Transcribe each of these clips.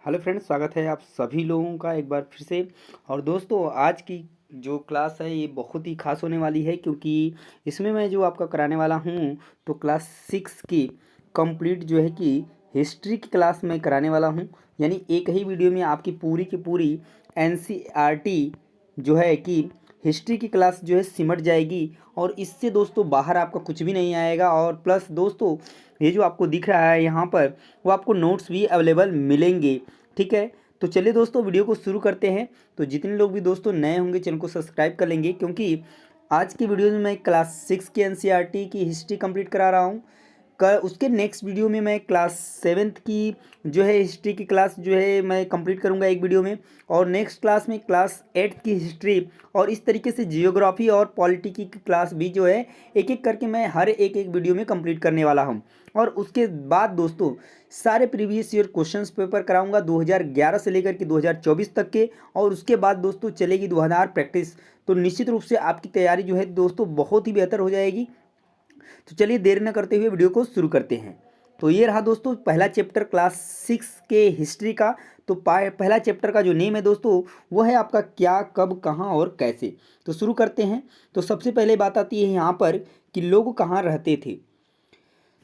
Hello friends, स्वागत है आप सभी लोगों का एक बार फिर से। और दोस्तों, आज की जो क्लास है ये बहुत ही खास होने वाली है, क्योंकि इसमें मैं जो आपका कराने वाला हूँ तो क्लास 6 की कंप्लीट जो है कि हिस्ट्री की क्लास मैं कराने वाला हूँ। यानी एक ही वीडियो में आपकी पूरी की पूरी एनसीईआरटी जो है कि हिस्ट्री की क्लास जो है सिमट जाएगी, और इससे दोस्तों बाहर आपका कुछ भी नहीं आएगा। और प्लस दोस्तों, ये जो आपको दिख रहा है यहाँ पर, वो आपको नोट्स भी अवेलेबल मिलेंगे। ठीक है, तो चलिए दोस्तों वीडियो को शुरू करते हैं। तो जितने लोग भी दोस्तों नए होंगे चैनल को सब्सक्राइब कर लेंगे, क्योंकि आज की वीडियो में मैं क्लास 6 की एनसीईआरटी की हिस्ट्री कंप्लीट करा रहा हूँ। कल उसके नेक्स्ट वीडियो में मैं क्लास 7th की जो है हिस्ट्री की क्लास जो है मैं कंप्लीट करूँगा एक वीडियो में। और नेक्स्ट क्लास में क्लास 8th की हिस्ट्री, और इस तरीके से जियोग्राफी और पॉलिटिकी की क्लास भी जो है एक एक करके मैं हर एक एक वीडियो में कंप्लीट करने वाला हूँ। और उसके बाद दोस्तों सारे प्रीवियस ईयर क्वेश्चंस पेपर कराऊंगा 2011 से लेकर के 2024 तक के। और उसके बाद दोस्तों चलेगी 2000 प्रैक्टिस। तो निश्चित रूप से आपकी तैयारी जो है दोस्तों बहुत ही बेहतर हो जाएगी। तो चलिए देर न करते हुए वीडियो को शुरू करते हैं। तो ये रहा दोस्तों पहला चैप्टर क्लास 6 के हिस्ट्री का। तो पहला चैप्टर का जो नेम है दोस्तों वो है आपका क्या, कब, कहाँ और कैसे। तो शुरू करते हैं। तो सबसे पहले बात आती है यहाँ पर कि लोग कहाँ रहते थे।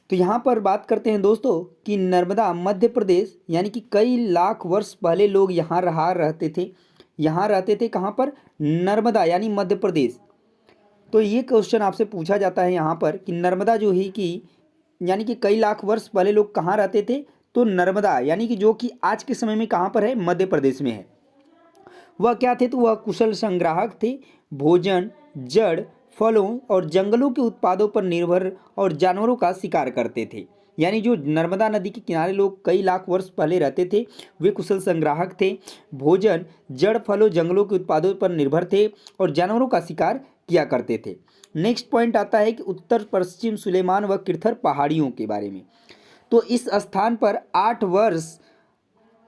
तो यहाँ पर बात करते हैं दोस्तों कि नर्मदा मध्य प्रदेश, यानी कि कई लाख वर्ष पहले लोग यहाँ रहा रहते थे। यहाँ रहते थे कहाँ पर? नर्मदा यानी मध्य प्रदेश। तो ये क्वेश्चन आपसे पूछा जाता है यहाँ पर कि नर्मदा जो ही कि यानी कि कई लाख वर्ष पहले लोग कहाँ रहते थे। तो नर्मदा यानी कि जो कि आज के समय में कहाँ पर है? मध्य प्रदेश में है। वह क्या थे? तो वह कुशल संग्राहक थे। भोजन, जड़, फलों और जंगलों के उत्पादों पर निर्भर और जानवरों का शिकार करते थे। यानी जो नर्मदा नदी के किनारे लोग कई लाख वर्ष पहले रहते थे वे कुशल संग्राहक थे। भोजन, जड़, फलों, जंगलों के उत्पादों पर निर्भर थे और जानवरों का शिकार किया करते थे। नेक्स्ट पॉइंट आता है कि उत्तर पश्चिम सुलेमान व किरथर पहाड़ियों के बारे में। तो इस स्थान पर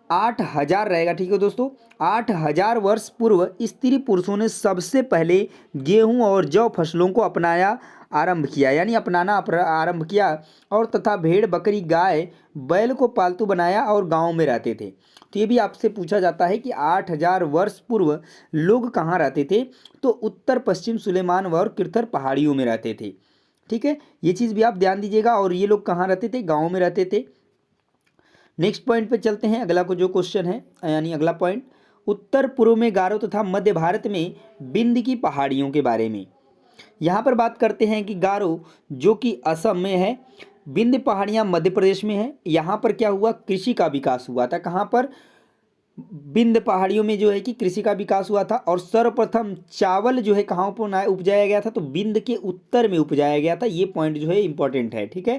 8,000 रहेगा। ठीक है दोस्तों, 8,000 वर्ष पूर्व स्त्री पुरुषों ने सबसे पहले गेहूं और जौ फसलों को अपनाया आरंभ किया, यानी अपनाना आरंभ किया। और तथा भेड़, बकरी, गाय, बैल को पालतू बनाया और गांवों में रहते थे। तो ये भी आपसे पूछा जाता है कि 8,000 वर्ष पूर्व लोग कहाँ रहते थे। तो उत्तर पश्चिम सुलेमान व और किरथर पहाड़ियों में रहते थे। ठीक है, ये चीज़ भी आप ध्यान दीजिएगा। और ये लोग कहाँ रहते थे? गाँव में रहते थे। नेक्स्ट पॉइंट पे चलते हैं। अगला को जो क्वेश्चन है यानी अगला पॉइंट, उत्तर पूर्व में गारो तथा मध्य भारत में बिंद की पहाड़ियों के बारे में। यहाँ पर बात करते हैं कि गारो जो कि असम में है, बिंद पहाड़ियाँ मध्य प्रदेश में है। यहाँ पर क्या हुआ? कृषि का विकास हुआ था। कहाँ पर? बिंद पहाड़ियों में जो है कि कृषि का विकास हुआ था। और सर्वप्रथम चावल जो है कहाँ पर उपजाया गया था? तो बिंद के उत्तर में उपजाया गया था। ये पॉइंट जो है इंपॉर्टेंट है। ठीक है,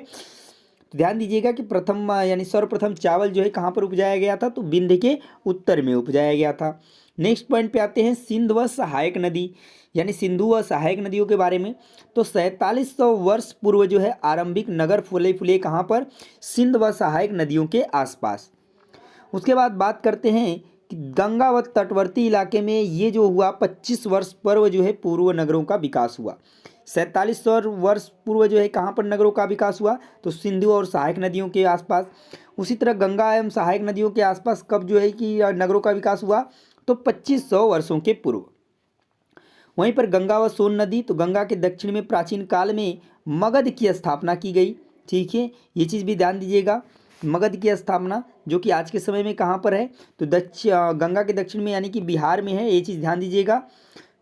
तो ध्यान दीजिएगा कि प्रथम यानी सर्वप्रथम चावल जो है कहाँ पर उपजाया गया था? तो बिंद के उत्तर में उपजाया गया था। नेक्स्ट पॉइंट पे आते हैं सिंध व सहायक नदी, यानी सिंधु व सहायक नदियों के बारे में। तो 4700 वर्ष पूर्व जो है आरंभिक नगर फूले फूले कहाँ पर? सिंध व सहायक नदियों के आसपास। उसके बाद बात करते हैं कि गंगा व तटवर्ती इलाके में ये जो हुआ 25 वर्ष पूर्व जो है पूर्व नगरों का विकास हुआ। 4700 वर्ष पूर्व जो है कहाँ पर नगरों का विकास हुआ? तो सिंधु और सहायक नदियों के आसपास। उसी तरह गंगा एवं सहायक नदियों के आसपास कब जो है कि नगरों का विकास हुआ? तो 2500 वर्षों के पूर्व। वहीं पर गंगा व सोन नदी, तो गंगा के दक्षिण में प्राचीन काल में मगध की स्थापना की गई। ठीक है, ये चीज़ भी ध्यान दीजिएगा। मगध की स्थापना जो कि आज के समय में कहाँ पर है? तो गंगा के दक्षिण में यानी कि बिहार में है। ये चीज़ ध्यान दीजिएगा।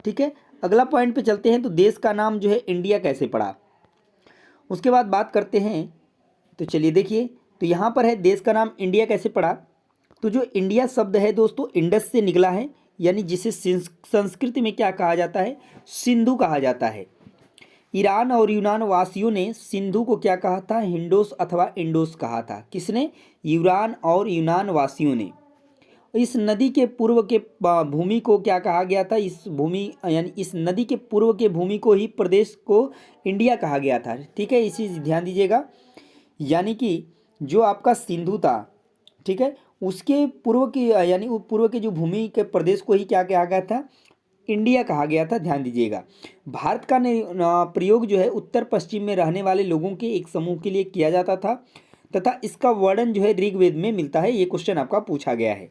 ठीक है, अगला पॉइंट पे चलते हैं। तो देश का नाम जो है इंडिया कैसे पड़ा? उसके बाद बात करते हैं। तो चलिए देखिए, तो यहाँ पर है देश का नाम इंडिया कैसे पड़ा। तो जो इंडिया शब्द है दोस्तों इंडस से निकला है, यानी जिसे संस्कृत में क्या कहा जाता है? सिंधु कहा जाता है। ईरान और यूनान वासियों ने सिंधु को क्या कहा था? हिंडोस अथवा इंडोस कहा था। किसने? ईरान और यूनान वासियों ने। इस नदी के पूर्व के भूमि को क्या कहा गया था? इस भूमि यानी इस नदी के पूर्व के भूमि को ही प्रदेश को इंडिया कहा गया था। ठीक है, इसी ध्यान दीजिएगा। यानी कि जो आपका सिंधु था, ठीक है, उसके पूर्व की यानी वो पूर्व के जो भूमि के प्रदेश को ही क्या कहा गया था? इंडिया कहा गया था। ध्यान दीजिएगा। भारत का प्रयोग जो है उत्तर पश्चिम में रहने वाले लोगों के एक समूह के लिए किया जाता था, तथा इसका वर्णन जो है ऋग्वेद में मिलता है। ये क्वेश्चन आपका पूछा गया है।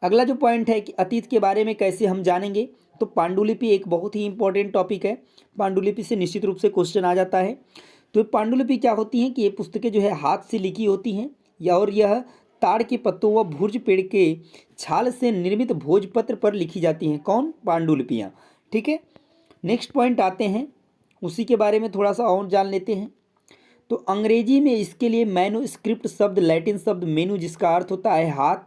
अगला जो पॉइंट है कि अतीत के बारे में कैसे हम जानेंगे, तो पांडुलिपि एक बहुत ही इंपॉर्टेंट टॉपिक है। पांडुलिपि से निश्चित रूप से क्वेश्चन आ जाता है। तो पांडुलिपि क्या होती हैं कि ये पुस्तकें जो है हाथ से लिखी होती हैं और यह ताड़ के पत्तों व भुर्ज पेड़ के छाल से निर्मित भोजपत्र पर लिखी जाती हैं। कौन? पांडुलिपियाँ। ठीक है, नेक्स्ट पॉइंट आते हैं, उसी के बारे में थोड़ा सा और जान लेते हैं। तो अंग्रेजी में इसके लिए मैन्युस्क्रिप्ट शब्द लैटिन शब्द मेनू जिसका अर्थ होता है हाथ।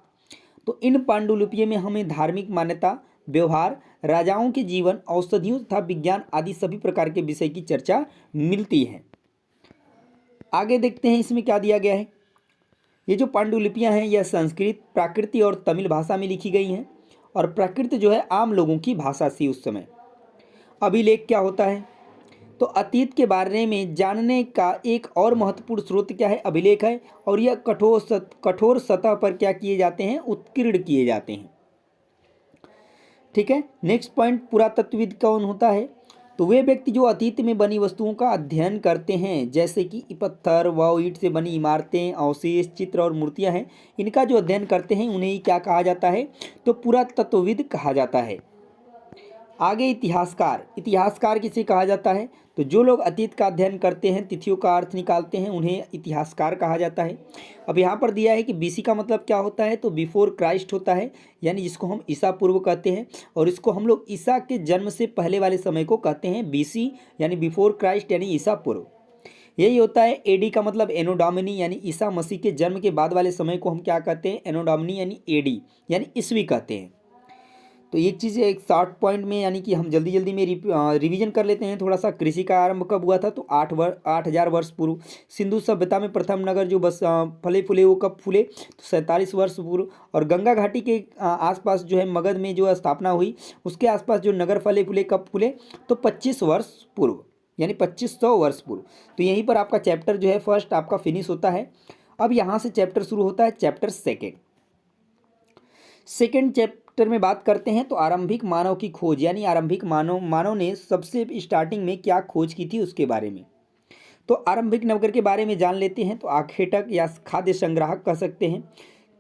तो इन पांडुलिपियों में हमें धार्मिक मान्यता, व्यवहार, राजाओं के जीवन, औषधियों तथा विज्ञान आदि सभी प्रकार के विषय की चर्चा मिलती है। आगे देखते हैं इसमें क्या दिया गया है। ये जो पांडुलिपियां हैं यह संस्कृत, प्राकृत और तमिल भाषा में लिखी गई हैं और प्राकृत जो है आम लोगों की भाषा थी उस समय। अभिलेख क्या होता है? तो अतीत के बारे में जानने का एक और महत्वपूर्ण स्रोत क्या है? अभिलेख है। और यह कठोर सतह पर क्या किए जाते हैं? उत्कीर्ण किए जाते हैं। ठीक है, नेक्स्ट पॉइंट, पुरातत्वविद कौन होता है? तो वे व्यक्ति जो अतीत में बनी वस्तुओं का अध्ययन करते हैं, जैसे कि पत्थर व ईंट से बनी इमारतें, अवशेष, चित्र और मूर्तियां हैं, इनका जो अध्ययन करते हैं उन्हें ही क्या कहा जाता है? तो पुरातत्वविद कहा जाता है। आगे इतिहासकार। इतिहासकार किसे कहा जाता है? तो जो लोग अतीत का अध्ययन करते हैं, तिथियों का अर्थ निकालते हैं, उन्हें इतिहासकार कहा जाता है। अब यहाँ पर दिया है कि बीसी का मतलब क्या होता है? तो बिफोर क्राइस्ट होता है, यानी जिसको हम ईसा पूर्व कहते हैं, और इसको हम लोग ईसा के जन्म से पहले वाले समय को कहते हैं बीसी, यानी बिफोर क्राइस्ट, यानी ईसा पूर्व। यही होता है। एडी का मतलब एनो डोमिनी, यानी ईसा मसीह के जन्म के बाद वाले समय को हम क्या कहते हैं? एनो डोमिनी, यानी एडी, यानी ईस्वी कहते हैं। तो एक चीज़ एक शॉर्ट पॉइंट में, यानी कि हम जल्दी जल्दी में रिवीजन कर लेते हैं थोड़ा सा। कृषि का आरंभ कब हुआ था? तो 8,000 वर्ष पूर्व। सिंधु सभ्यता में प्रथम नगर जो बस फले फूले वो कब फूले? तो 47 वर्ष पूर्व। और गंगा घाटी के आसपास जो है मगध में जो स्थापना हुई, उसके आसपास जो नगर फले फूले कब फूले? तो 25 वर्ष पूर्व, यानी 2500 वर्ष पूर्व। तो यहीं पर आपका चैप्टर जो है फर्स्ट आपका फिनिश होता है। अब यहाँ से चैप्टर शुरू होता है, चैप्टर सेकेंड चैप्टर में बात करते हैं। तो आरंभिक मानव की खोज, यानी आरंभिक मानव ने सबसे स्टार्टिंग में क्या खोज की थी उसके बारे में। तो आरंभिक नगर के बारे में जान लेते हैं। तो आखेटक या खाद्य संग्राहक कह सकते हैं।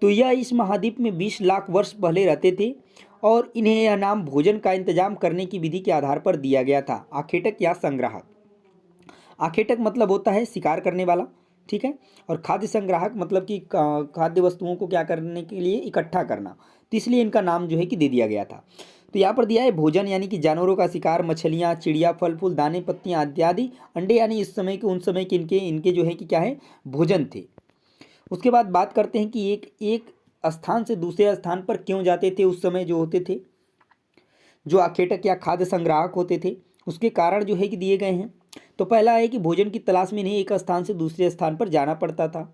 तो यह इस महाद्वीप में 20 लाख वर्ष पहले रहते थे और इन्हें यह नाम भोजन का इंतजाम करने की विधि के आधार पर दिया गया था, आखेटक या संग्राहक। आखेटक मतलब होता है शिकार करने वाला, ठीक है। और खाद्य संग्राहक मतलब कि खाद्य वस्तुओं को क्या करने के लिए? इकट्ठा करना। तो इसलिए इनका नाम जो है कि दे दिया गया था। तो यहाँ पर दिया है भोजन, यानी कि जानवरों का शिकार, मछलियाँ, चिड़िया, फल फूल, दाने पत्तियाँ इत्यादि, अंडे, यानी इस समय के उन समय के इनके जो है कि क्या है? भोजन थे। उसके बाद बात करते हैं कि एक स्थान से दूसरे स्थान पर क्यों जाते थे उस समय जो होते थे, जो आखेटक या खाद्य संग्राहक होते थे, उसके कारण जो है कि दिए गए हैं। तो पहला है कि भोजन की तलाश में इन्हें एक स्थान से दूसरे स्थान पर जाना पड़ता था।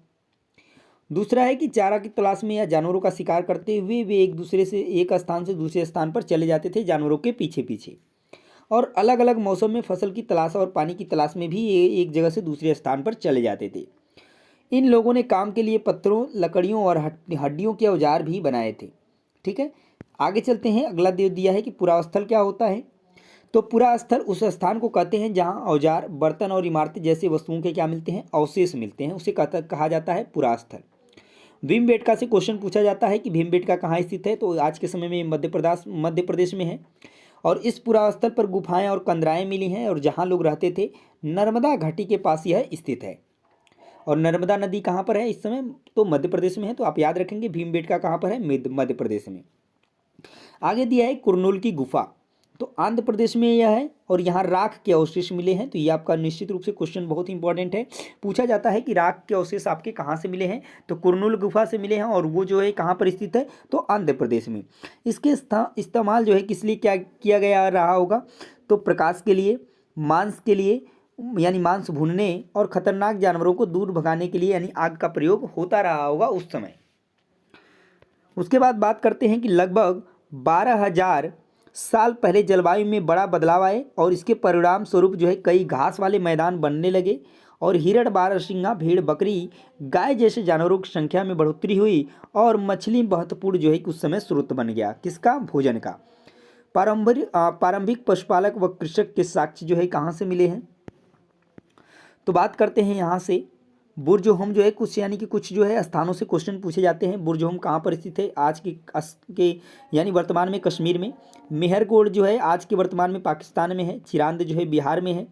दूसरा है कि चारा की तलाश में या जानवरों का शिकार करते हुए वे एक स्थान से दूसरे स्थान पर चले जाते थे जानवरों के पीछे पीछे। और अलग अलग मौसम में फसल की तलाश और पानी की तलाश में भी ये एक जगह से दूसरे स्थान पर चले जाते थे। इन लोगों ने काम के लिए पत्थरों, लकड़ियों और हड्डियों के औजार भी बनाए थे। ठीक है, आगे चलते हैं। अगला दिया है कि पुरास्थल क्या होता है। तो पुरास्थल उस स्थान को कहते हैं जहां औजार, बर्तन और इमारतें जैसी वस्तुओं के क्या मिलते हैं? अवशेष मिलते हैं, उसे कहा जाता है पुरास्थल। भीमबेटका से क्वेश्चन पूछा जाता है कि भीमबेटका कहाँ स्थित है। तो आज के समय में मध्य प्रदेश में है। और इस पुरास्थल पर गुफाएं और कंदराएं मिली हैं और जहाँ लोग रहते थे नर्मदा घाटी के पास यह स्थित है। और नर्मदा नदी कहाँ पर है इस समय? तो मध्य प्रदेश में है। तो आप याद रखेंगे भीमबेटका कहाँ पर है? मध्य प्रदेश में। आगे दिया है कुरनूल की गुफा, तो आंध्र प्रदेश में यह है और यहाँ राख के अवशेष मिले हैं। तो ये आपका निश्चित रूप से क्वेश्चन बहुत ही इंपॉर्टेंट है। पूछा जाता है कि राख के अवशेष आपके कहाँ से मिले हैं? तो कुरनूल गुफा से मिले हैं और वो जो है कहाँ पर स्थित है? तो आंध्र प्रदेश में। इसके इस्तेमाल जो है किस लिए क्या किया गया रहा होगा? तो प्रकाश के लिए, मांस के लिए, यानी मांस भूनने और खतरनाक जानवरों को दूर भगाने के लिए, यानी आग का प्रयोग होता रहा होगा उस समय। उसके बाद बात करते हैं कि लगभग 12,000 साल पहले जलवायु में बड़ा बदलाव आए और इसके परिणाम स्वरूप जो है कई घास वाले मैदान बनने लगे और हिरण, बारहसिंगा, भेड़, बकरी, गाय जैसे जानवरों की संख्या में बढ़ोतरी हुई और मछली महत्वपूर्ण जो है कि उस समय स्रोत बन गया। किसका? भोजन का। प्रारंभिक पशुपालक व कृषक के साक्ष्य जो है कहाँ से मिले हैं? तो बात करते हैं यहाँ से बुर्ज-ओहम जो है कुछ यानी कि कुछ जो है स्थानों से क्वेश्चन पूछे जाते हैं। बुर्ज-ओहम कहाँ पर स्थित है? आज के यानी वर्तमान में कश्मीर में। मेहरगढ़ जो है आज के वर्तमान में पाकिस्तान में है। चिरांद जो है बिहार में है।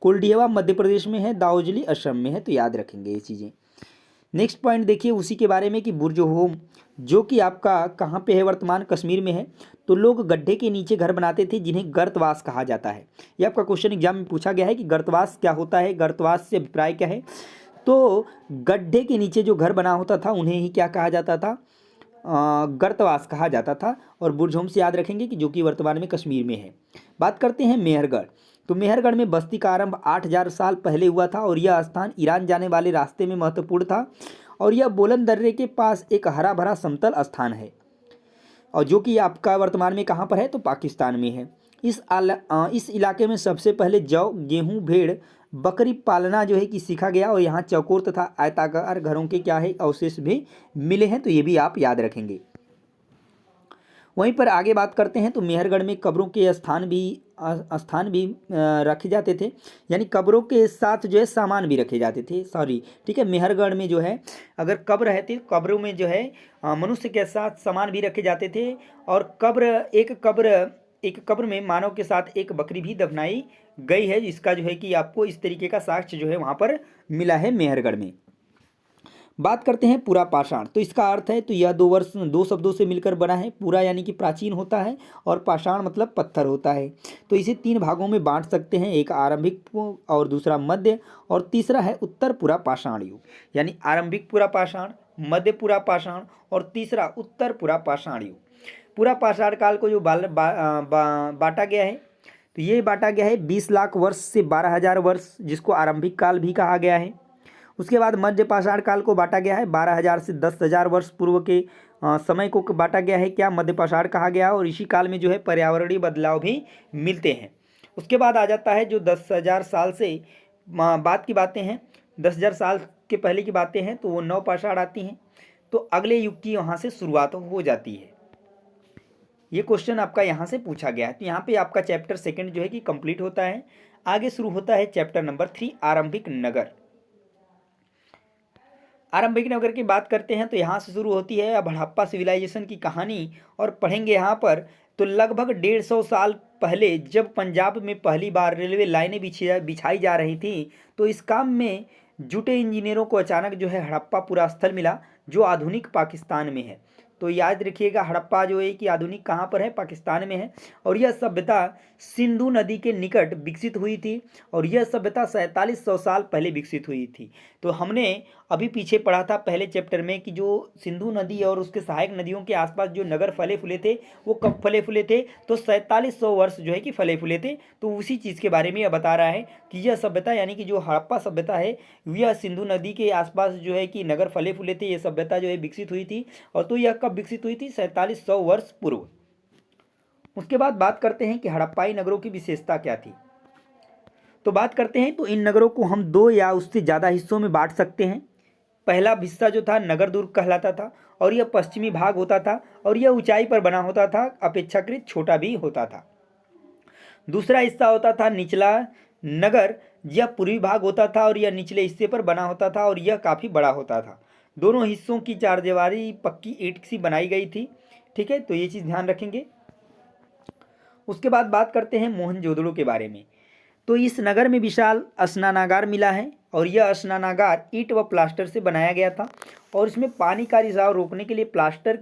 कोल्डियावा मध्य प्रदेश में है। दाऊजली असम में है। तो याद रखेंगे ये चीज़ें। नेक्स्ट पॉइंट देखिए उसी के बारे में कि बुर्ज-ओहम जो कि आपका कहाँ पे है? वर्तमान कश्मीर में है। तो लोग गड्ढे के नीचे घर बनाते थे जिन्हें गर्तवास कहा जाता है। ये आपका क्वेश्चन एग्जाम में पूछा गया है कि गर्तवास क्या होता है? गर्तवास से अभिप्राय क्या है? तो गड्ढे के नीचे जो घर बना होता था उन्हें ही क्या कहा जाता था? गर्तवास कहा जाता था। और बुर्ज-ओहम से याद रखेंगे कि जो कि वर्तमान में कश्मीर में है। बात करते हैं मेहरगढ़। तो मेहरगढ़ में बस्ती का आरंभ 8000 साल पहले हुआ था और यह स्थान ईरान जाने वाले रास्ते में महत्वपूर्ण था। और यह बोलन दर्रे के पास एक हरा भरा समतल स्थान है और जो कि आपका वर्तमान में कहाँ पर है? तो पाकिस्तान में है। इस इलाके में सबसे पहले जौ, गेहूँ, भेड़, बकरी पालना जो है कि सीखा गया और यहाँ चौकोर तथा आयताकार घरों के क्या है? अवशेष भी मिले हैं। तो ये भी आप याद रखेंगे। वहीं पर आगे बात करते हैं तो मेहरगढ़ में कब्रों के स्थान भी रखे जाते थे। यानी कब्रों के साथ जो है सामान भी रखे जाते थे। सॉरी, ठीक है। मेहरगढ़ में जो है अगर कब्र है तो कब्रों में जो है मनुष्य के साथ सामान भी रखे जाते थे। और एक कब्र में मानव के साथ एक बकरी भी दफनाई गई है, जिसका जो है कि आपको इस तरीके का साक्ष्य जो है वहाँ पर मिला है मेहरगढ़ में। बात करते हैं पूरा पाषाण। तो इसका अर्थ है तो यह दो शब्दों से मिलकर बना है। पूरा यानी कि प्राचीन होता है और पाषाण मतलब पत्थर होता है। तो इसे 3 भागों में बांट सकते हैं, एक आरंभिक और दूसरा मध्य और तीसरा है उत्तर पूरा पाषाण युग। यानी आरंभिक पूरा पाषाण, मध्य पूरा पाषाण और तीसरा उत्तर पूरा पाषाण युग। पूरा पाषाण काल को जो बांटा गया है तो ये बांटा गया है 20 लाख वर्ष से 12,000 वर्ष, जिसको आरंभिक काल भी कहा गया है। उसके बाद मध्य पाषाण काल को बांटा गया है 12,000 से 10,000 वर्ष पूर्व के समय को बांटा गया है क्या? मध्य पाषाण कहा गया। और इसी काल में जो है पर्यावरणीय बदलाव भी मिलते हैं। उसके बाद आ जाता है जो 10,000 साल से बाद की बातें हैं, 10,000 साल के पहले की बातें हैं, तो वो नव पाषाण आती हैं। तो अगले युग की वहाँ से शुरुआत हो जाती है। ये क्वेश्चन आपका यहाँ से पूछा गया है। तो यहाँ पे आपका चैप्टर 2 जो है कि कंप्लीट होता है। आगे शुरू होता है चैप्टर नंबर 3 आरंभिक नगर। आरंभिक नगर की बात करते हैं तो यहाँ से शुरू होती है अब हड़प्पा सिविलाइजेशन की कहानी। और पढ़ेंगे यहाँ पर तो लगभग 150 साल पहले जब पंजाब में पहली बार रेलवे लाइनें बिछाई जा रही थी, तो इस काम में जुटे इंजीनियरों को अचानक जो है हड़प्पा पूरा स्थल मिला जो आधुनिक पाकिस्तान में है। तो याद रखिएगा हड़प्पा जो है कि आधुनिक कहाँ पर है? पाकिस्तान में है। और यह सभ्यता सिंधु नदी के निकट विकसित हुई थी और यह सभ्यता 4700 साल पहले विकसित हुई थी। तो हमने अभी पीछे पढ़ा था पहले चैप्टर में कि जो सिंधु नदी और उसके सहायक नदियों के आसपास जो नगर फले फूले थे वो कब फले फूले थे? तो 4700 वर्ष जो है कि फले फूले थे। तो उसी चीज़ के बारे में यह बता रहा है कि यह सभ्यता यानी कि जो हड़प्पा सभ्यता है यह सिंधु नदी के आसपास जो है कि नगर फले फूले थे, ये सभ्यता जो है विकसित हुई थी। और तो यह कब विकसित हुई थी? 4700 वर्ष पूर्व। उसके बाद बात करते हैं कि हड़प्पाई नगरों की विशेषता क्या थी। तो बात करते हैं तो इन नगरों को हम 2 या उससे ज़्यादा हिस्सों में बांट सकते हैं। पहला हिस्सा जो था नगर दुर्ग कहलाता था और यह पश्चिमी भाग होता था और यह ऊंचाई पर बना होता था, अपेक्षाकृत छोटा भी होता था। दूसरा हिस्सा होता था निचला नगर, यह पूर्वी भाग होता था और यह निचले हिस्से पर बना होता था और यह काफ़ी बड़ा होता था। दोनों हिस्सों की चारदीवारी पक्की ईंट सी बनाई गई थी। ठीक है, तो ये चीज़ ध्यान रखेंगे। उसके बाद बात करते हैं मोहनजोदड़ो के बारे में। तो इस नगर में विशाल स्नानागार मिला है और यह स्नानागार ईंट व प्लास्टर से बनाया गया था और इसमें पानी का रिसाव रोकने के लिए प्लास्टर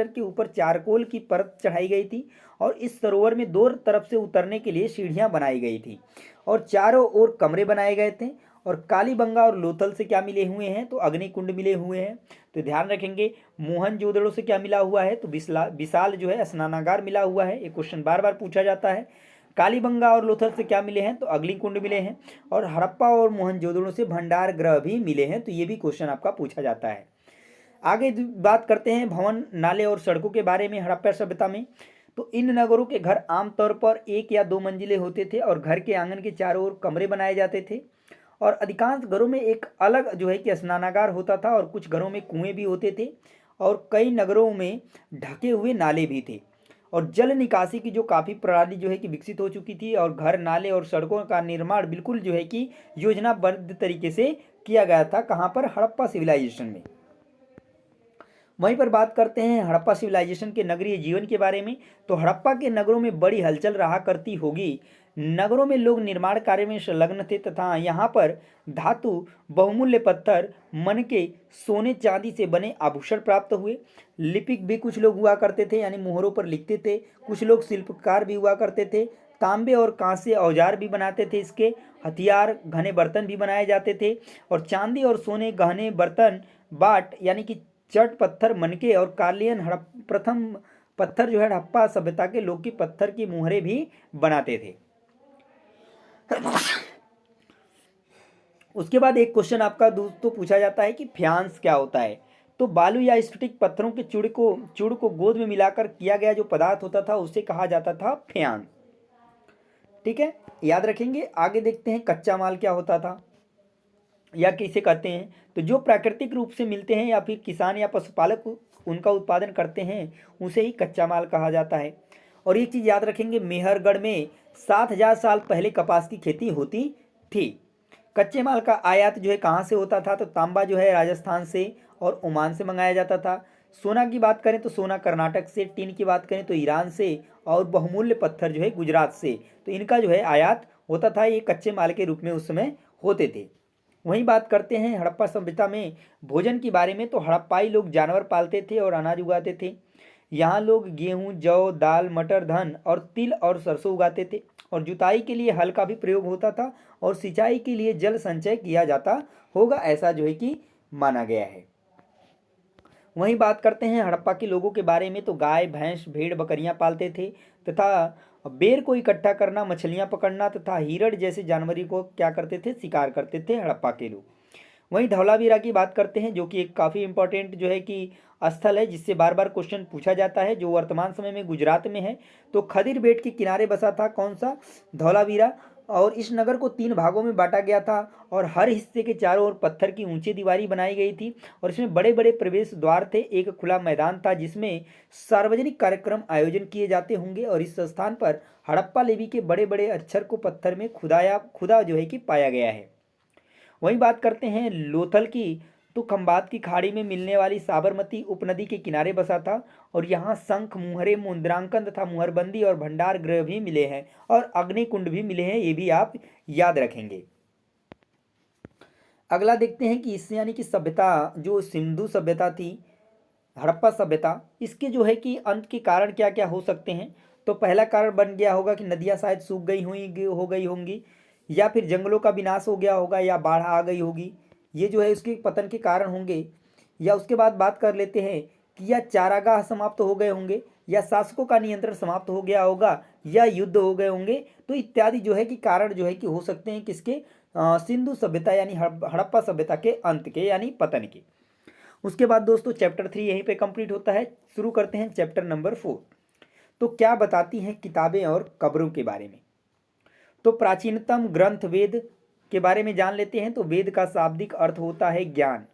के ऊपर चारकोल की परत चढ़ाई गई थी और इस सरोवर में 2 तरफ से उतरने के लिए सीढ़ियां बनाई गई थी और चारों ओर कमरे बनाए गए थे। और कालीबंगा और लोथल से क्या मिले हुए हैं? तो अग्निकुंड मिले हुए हैं। तो ध्यान रखेंगे मोहनजोदड़ो से क्या मिला हुआ है? तो विशाल जो है स्नानागार मिला हुआ है। ये क्वेश्चन बार बार पूछा जाता है। कालीबंगा और लोथल से क्या मिले हैं? तो अग्निकुंड मिले हैं। और हड़प्पा और मोहनजोदड़ो से भंडार गृह भी मिले हैं। तो ये भी क्वेश्चन आपका पूछा जाता है। आगे बात करते हैं भवन, नाले और सड़कों के बारे में हड़प्पा सभ्यता में। तो इन नगरों के घर आमतौर पर 1 या 2 मंजिले होते थे और घर के आंगन के चारों ओर कमरे बनाए जाते थे और अधिकांश घरों में एक अलग जो है कि स्नानागार होता था और कुछ घरों में कुएं भी होते थे और कई नगरों में ढके हुए नाले भी थे और जल निकासी की जो काफ़ी प्रणाली जो है कि विकसित हो चुकी थी और घर, नाले और सड़कों का निर्माण बिल्कुल जो है कि योजनाबद्ध तरीके से किया गया था। कहाँ पर? हड़प्पा सिविलाइजेशन में। वहीं पर बात करते हैं हड़प्पा सिविलाइजेशन के नगरीय जीवन के बारे में। तो हड़प्पा के नगरों में बड़ी हलचल रहा करती होगी। नगरों में लोग निर्माण कार्य में संलग्न थे तथा यहाँ पर धातु, बहुमूल्य पत्थर, मनके, सोने चांदी से बने आभूषण प्राप्त हुए। लिपिक भी कुछ लोग हुआ करते थे, यानी मोहरों पर लिखते थे। कुछ लोग शिल्पकार भी हुआ करते थे। तांबे और कांसे औजार भी बनाते थे। इसके हथियार, घने बर्तन भी बनाए जाते थे। और चांदी और सोने गहने बर्तन, बाट यानी कि चट पत्थर, मनके और कालियन प्रथम पत्थर जो है हड़प्पा सभ्यता के लोग की पत्थर की मुहरें भी बनाते थे। उसके बाद एक क्वेश्चन आपका दोस्तों पूछा जाता है कि फ्यांस क्या होता है। तो बालू या स्फटिक पत्थरों के चूड़ को गोंद में मिलाकर किया गया जो पदार्थ होता था उसे कहा जाता था फ्यांस। ठीक है, याद रखेंगे। आगे देखते हैं कच्चा माल क्या होता था या किसे कहते हैं। तो जो प्राकृतिक रूप से मिलते हैं या फिर किसान या पशुपालक उनका उत्पादन करते हैं उसे ही कच्चा माल कहा जाता है। और एक चीज़ याद रखेंगे, मेहरगढ़ में 7,000 साल पहले कपास की खेती होती थी। कच्चे माल का आयात जो है कहाँ से होता था? तो तांबा जो है राजस्थान से और ओमान से मंगाया जाता था। सोना की बात करें तो सोना कर्नाटक से, टीन की बात करें तो ईरान से, और बहुमूल्य पत्थर जो है गुजरात से। तो इनका जो है आयात होता था, ये कच्चे माल के रूप में उस समय होते थे। वहीं बात करते हैं हड़प्पा सभ्यता में भोजन के बारे में। तो हड़प्पाई लोग जानवर पालते थे और अनाज उगाते थे। यहाँ लोग गेहूँ, जौ, दाल, मटर, धान और तिल और सरसों उगाते थे। और जुताई के लिए हल का भी प्रयोग होता था और सिंचाई के लिए जल संचय किया जाता होगा, ऐसा जो है कि माना गया है। वहीं बात करते हैं हड़प्पा के लोगों के बारे में। तो गाय, भैंस, भेड़, बकरियां पालते थे तथा बेर को इकट्ठा करना, मछलियां पकड़ना तथा हिरण जैसे जानवरों को क्या करते थे? शिकार करते थे हड़प्पा के लोग। वहीं धौलावीरा की बात करते हैं जो कि एक काफ़ी इंपॉर्टेंट जो है कि स्थल है जिससे बार बार क्वेश्चन पूछा जाता है, जो वर्तमान समय में गुजरात में है। तो खदीर बेट के किनारे बसा था कौन सा? धौलावीरा। और इस नगर को 3 भागों में बांटा गया था और हर हिस्से के चारों ओर पत्थर की ऊंची दीवारी बनाई गई थी। और इसमें बड़े बड़े प्रवेश द्वार थे। एक खुला मैदान था जिसमें सार्वजनिक कार्यक्रम आयोजन किए जाते होंगे। और इस स्थान पर हड़प्पा लिपि के बड़े बड़े अक्षर को पत्थर में खुदा जो है कि पाया गया है। वहीं बात करते हैं लोथल की। तो खंबात की खाड़ी में मिलने वाली साबरमती उपनदी के किनारे बसा था और यहाँ शंख, मुहरे, मुद्रांकन तथा मुहरबंदी और भंडार गृह भी मिले हैं और अग्निकुंड भी मिले हैं, ये भी आप याद रखेंगे। अगला देखते हैं कि इससे यानी कि सभ्यता जो सिंधु सभ्यता थी, हड़प्पा सभ्यता, इसके जो है कि अंत के कारण क्या क्या हो सकते हैं। तो पहला कारण बन गया होगा कि नदियाँ शायद सूख गई हो गई होंगी, या फिर जंगलों का विनाश हो गया होगा, या बाढ़ आ गई होगी, ये जो है उसके पतन के कारण होंगे। या उसके बाद बात कर लेते हैं कि या चारागाह समाप्त हो गए होंगे, या शासकों का नियंत्रण समाप्त हो गया होगा, या युद्ध हो गए होंगे। तो इत्यादि जो है कि कारण जो है कि हो सकते हैं किसके? सिंधु सभ्यता यानी हड़प्पा सभ्यता के अंत के यानी पतन के। उसके बाद दोस्तों चैप्टर 3 यहीं पे कंप्लीट होता है। शुरू करते हैं चैप्टर नंबर 4। तो क्या बताती हैं किताबें और कब्रों के बारे में। तो प्राचीनतम ग्रंथ वेद के बारे में जान लेते हैं। तो वेद का शाब्दिक अर्थ होता है ज्ञान,